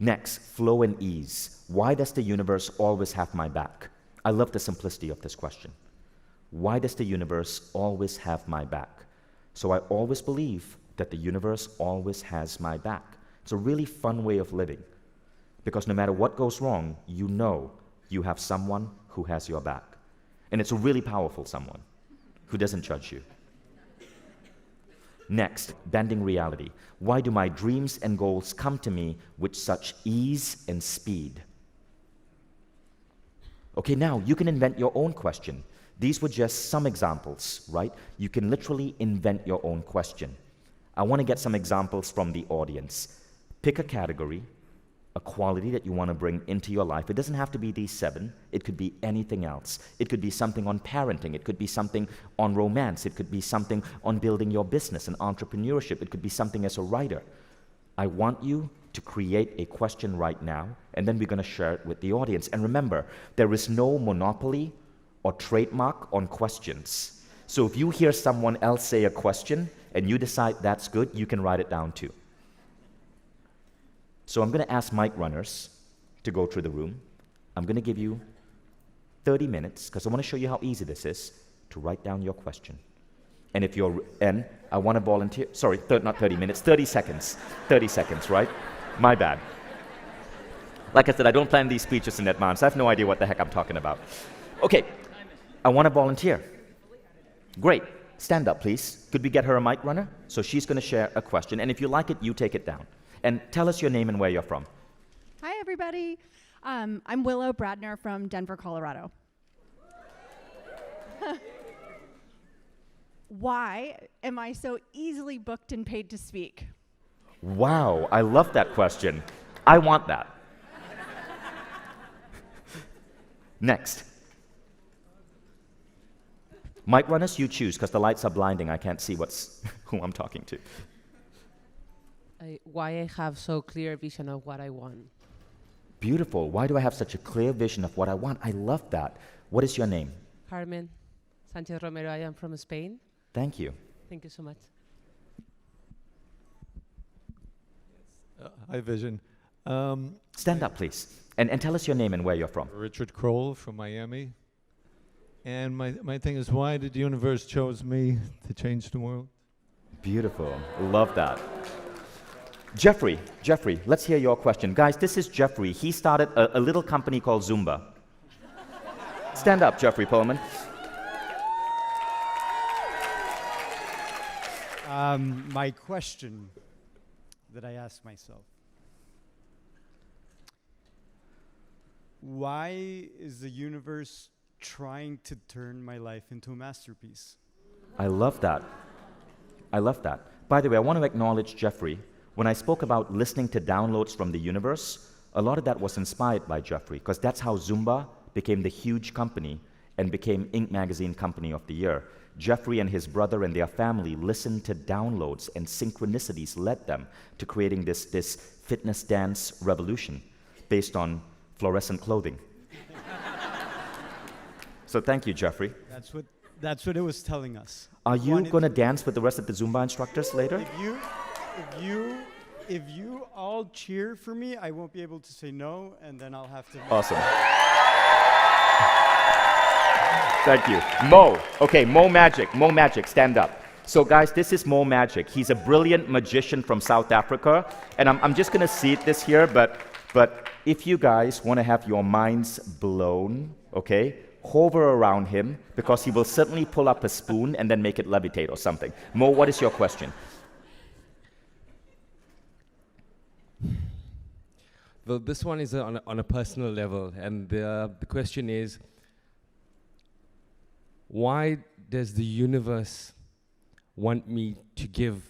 Next, flow and ease. Why does the universe always have my back? I love the simplicity of this question. Why does the universe always have my back? So I always believe that the universe always has my back. It's a really fun way of living, because no matter what goes wrong, you know you have someone who has your back. And it's a really powerful someone who doesn't judge you. Next, bending reality. Why do my dreams and goals come to me with such ease and speed? Okay, now you can invent your own question. These were just some examples, right? You can literally invent your own question. I want to get some examples from the audience. Pick a category, a quality that you want to bring into your life. It doesn't have to be these 7. It could be anything else. It could be something on parenting. It could be something on romance. It could be something on building your business and entrepreneurship. It could be something as a writer. I want you to create a question right now, and then we're going to share it with the audience. And remember, there is no monopoly or trademark on questions. So if you hear someone else say a question and you decide that's good, you can write it down too. So I'm going to ask mic runners to go through the room. I'm going to give you 30 minutes, because I want to show you how easy this is, to write down your question. And I want to volunteer, sorry, not 30 minutes, 30 seconds. 30 seconds, right? My bad. Like I said, I don't plan these speeches in advance. I have no idea what the heck I'm talking about. Okay, I want to volunteer. Great. Stand up, please. Could we get her a mic runner? So she's going to share a question, and if you like it, you take it down. And tell us your name and where you're from. Hi, everybody. I'm Willow Bradner from Denver, Colorado. Why am I so easily booked and paid to speak? Wow, I love that question. I want that. Next. Mic runners, you choose, because the lights are blinding. I can't see who I'm talking to. Why I have so clear vision of what I want. Beautiful. Why do I have such a clear vision of what I want? I love that. What is your name? Carmen Sanchez Romero. I am from Spain. Thank you. Thank you so much. Hi, Vishen. Stand up, please. And tell us your name and where you're from. Richard Kroll from Miami. And my thing is, why did the universe chose me to change the world? Beautiful. Love that. Jeffrey, let's hear your question. Guys, this is Jeffrey. He started a little company called Zumba. Stand up, Jeffrey Pullman. My question that I ask myself: why is the universe trying to turn my life into a masterpiece? I love that. By the way, I want to acknowledge Jeffrey. When I spoke about listening to downloads from the universe, a lot of that was inspired by Jeffrey, because that's how Zumba became the huge company and became Inc. Magazine Company of the Year. Jeffrey and his brother and their family listened to downloads, and synchronicities led them to creating this fitness dance revolution based on fluorescent clothing. So thank you, Jeffrey. That's what it was telling us. Are you going to dance with the rest of the Zumba instructors later? If you all cheer for me, I won't be able to say no, and then I'll have to. Awesome. Thank you. Mo. Okay, Mo Magic, stand up. So guys, this is Mo Magic. He's a brilliant magician from South Africa. And I'm just gonna seed this here, but if you guys wanna have your minds blown, okay, hover around him, because he will certainly pull up a spoon and then make it levitate or something. Mo, what is your question? Well, this one is on a personal level, and the question is, why does the universe want me to give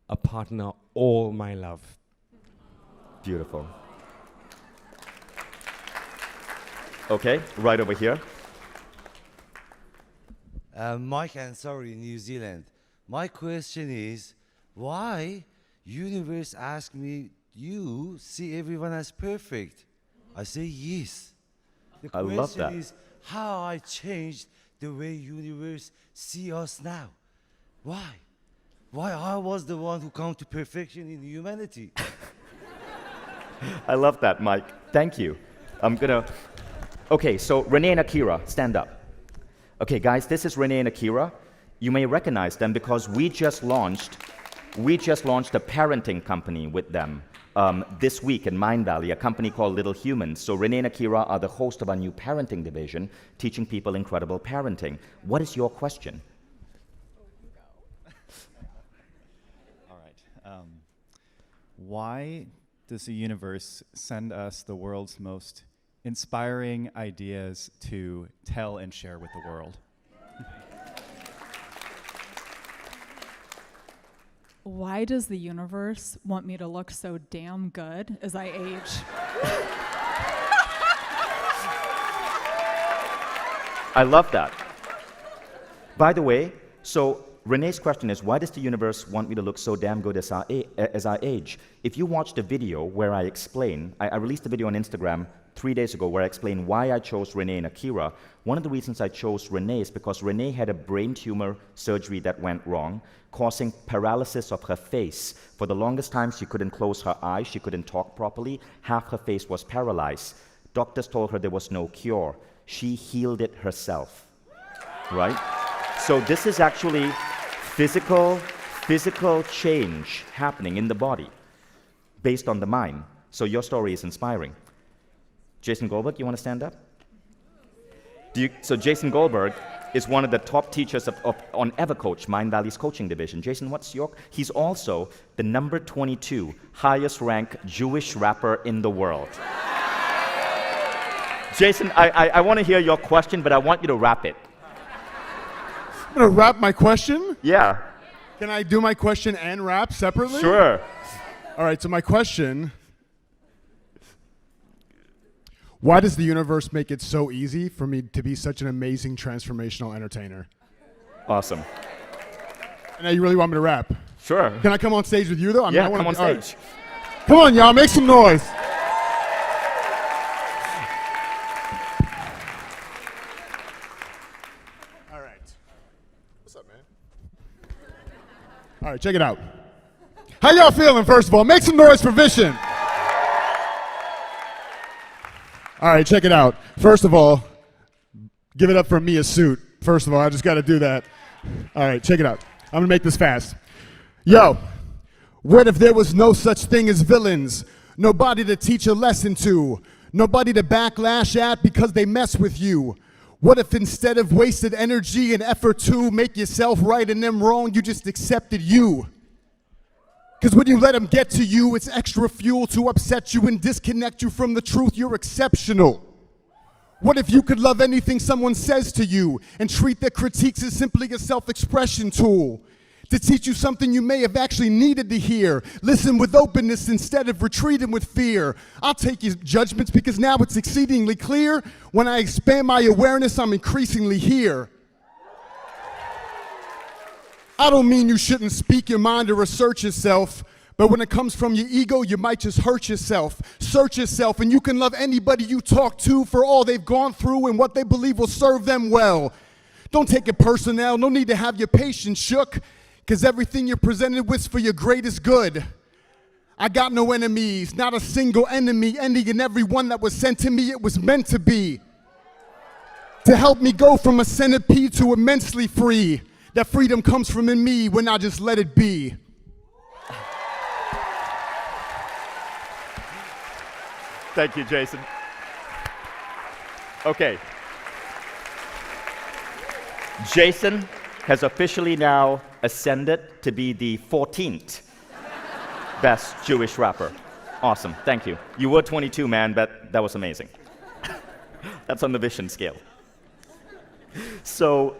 a partner all my love? Beautiful. Okay, right over here. Mike Ansari, New Zealand. My question is, why universe ask me, you see everyone as perfect? I say yes. The I love that. question is how I changed the way universe see us now. Why? Why I was the one who come to perfection in humanity? I love that, Mike. Thank you. Okay, so Renee and Akira, stand up. Okay, guys, this is Renee and Akira. You may recognize them because we just launched a parenting company with them this week in Mindvalley, a company called Little Humans. So Renee and Akira are the host of our new parenting division, teaching people incredible parenting. What is your question? All right. Why does the universe send us the world's most inspiring ideas to tell and share with the world? Why does the universe want me to look so damn good as I age? I love that. By the way, so Renee's question is, why does the universe want me to look so damn good as I age? If you watched the video where I explain, I released a video on Instagram 3 days ago where I explained why I chose Renee and Akira. One of the reasons I chose Renee is because Renee had a brain tumor surgery that went wrong, causing paralysis of her face. For the longest time, she couldn't close her eyes, she couldn't talk properly, half her face was paralyzed. Doctors told her there was no cure. She healed it herself, right? So this is actually physical change happening in the body based on the mind. So your story is inspiring. Jason Goldberg, you want to stand up? So Jason Goldberg is one of the top teachers on EverCoach, Mindvalley's coaching division. Jason, he's also the number 22 highest ranked Jewish rapper in the world. Jason, I want to hear your question, but I want you to wrap it. I'm going to wrap my question? Yeah. Can I do my question and rap separately? Sure. All right, so my question, why does the universe make it so easy for me to be such an amazing transformational entertainer? Awesome. And now you really want me to rap? Sure. Can I come on stage with you, though? Yeah, come on stage. Right. Come on, y'all, make some noise. All right. What's up, man? All right, check it out. How y'all feeling, first of all? Make some noise for Vishen. All right, check it out. First of all, give it up for Mia's suit. First of all, I just got to do that. All right, check it out. I'm going to make this fast. Yo, what if there was no such thing as villains? Nobody to teach a lesson to. Nobody to backlash at because they mess with you. What if instead of wasted energy and effort to make yourself right and them wrong, you just accepted you? Because when you let them get to you, it's extra fuel to upset you and disconnect you from the truth. You're exceptional. What if you could love anything someone says to you and treat their critiques as simply a self-expression tool? to teach you something you may have actually needed to hear. Listen with openness instead of retreating with fear. I'll take your judgments because now it's exceedingly clear. When I expand my awareness, I'm increasingly here. I don't mean you shouldn't speak your mind or assert yourself, but when it comes from your ego, you might just hurt yourself. Search yourself, and you can love anybody you talk to for all they've gone through and what they believe will serve them well. Don't take it personal. No need to have your patience shook, because everything you're presented with is for your greatest good. I got no enemies, not a single enemy. Any and every one that was sent to me, it was meant to be. To help me go from a centipede to immensely free. That freedom comes from in me when I just let it be. Thank you, Jason. Okay. Jason has officially now ascended to be the 14th best Jewish rapper. Awesome, thank you. You were 22, man, but that was amazing. That's on the Vishen scale. So,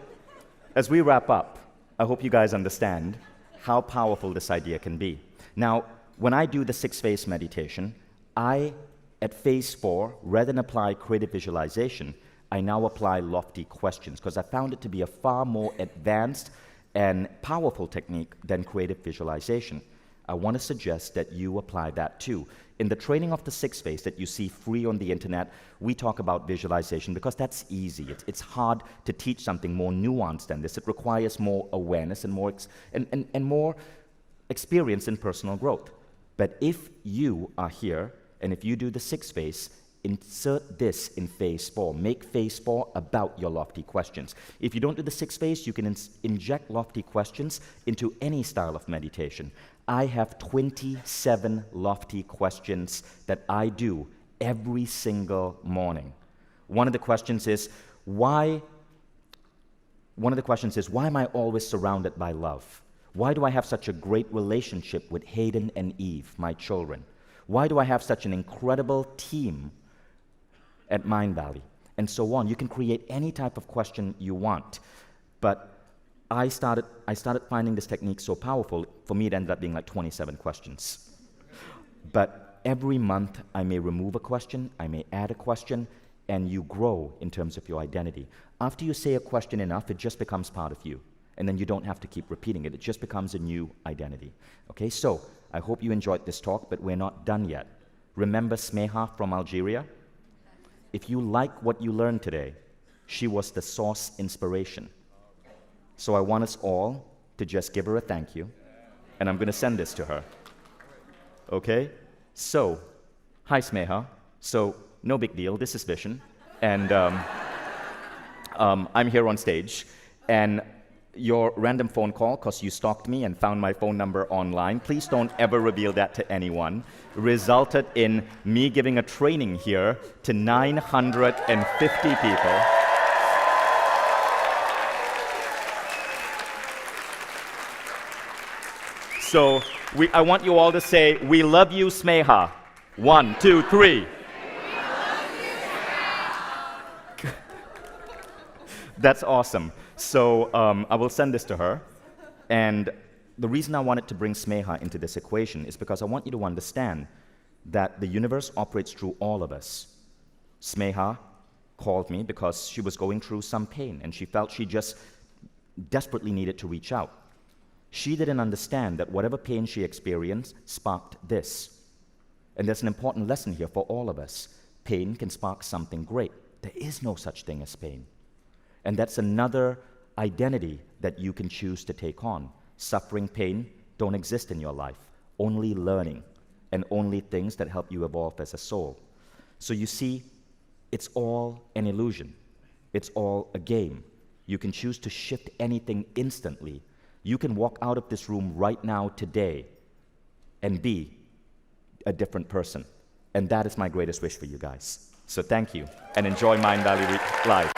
as we wrap up, I hope you guys understand how powerful this idea can be. Now, when I do the 6-phase meditation, at phase 4, rather than apply creative visualization, I now apply lofty questions because I found it to be a far more advanced and powerful technique than creative visualization. I want to suggest that you apply that too. In the training of the 6 phase that you see free on the internet, we talk about visualization because that's easy. It's hard to teach something more nuanced than this. It requires more awareness and more more experience in personal growth. But if you are here and if you do the 6 phase, insert this in phase 4. Make phase 4 about your lofty questions. If you don't do the 6 phase, you can inject lofty questions into any style of meditation. I have 27 lofty questions that I do every single morning. One of the questions is, why am I always surrounded by love? Why do I have such a great relationship with Hayden and Eve, my children? Why do I have such an incredible team at Mindvalley? And so on. You can create any type of question you want. But I started finding this technique so powerful, for me it ended up being like 27 questions. But every month I may remove a question, I may add a question, and you grow in terms of your identity. After you say a question enough, it just becomes part of you. And then you don't have to keep repeating it. It just becomes a new identity. Okay, so I hope you enjoyed this talk, but we're not done yet. Remember Smeha from Algeria? If you like what you learned today, she was the source inspiration. So I want us all to just give her a thank you, and I'm going to send this to her. Okay? So, hi Smeha. So, no big deal, this is Vishen, and I'm here on stage, and your random phone call, because you stalked me and found my phone number online, please don't ever reveal that to anyone, resulted in me giving a training here to 950 people. So I want you all to say, "We love you, Smeha." 1, 2, 3. That's awesome. So I will send this to her. And the reason I wanted to bring Smeha into this equation is because I want you to understand that the universe operates through all of us. Smeha called me because she was going through some pain, and she felt she just desperately needed to reach out. She didn't understand that whatever pain she experienced sparked this. And there's an important lesson here for all of us. Pain can spark something great. There is no such thing as pain. And that's another identity that you can choose to take on. Suffering, pain don't exist in your life. Only learning and only things that help you evolve as a soul. So you see, it's all an illusion. It's all a game. You can choose to shift anything instantly. You can walk out of this room right now, today, and be a different person. And that is my greatest wish for you guys. So thank you, and enjoy Mindvalley Live.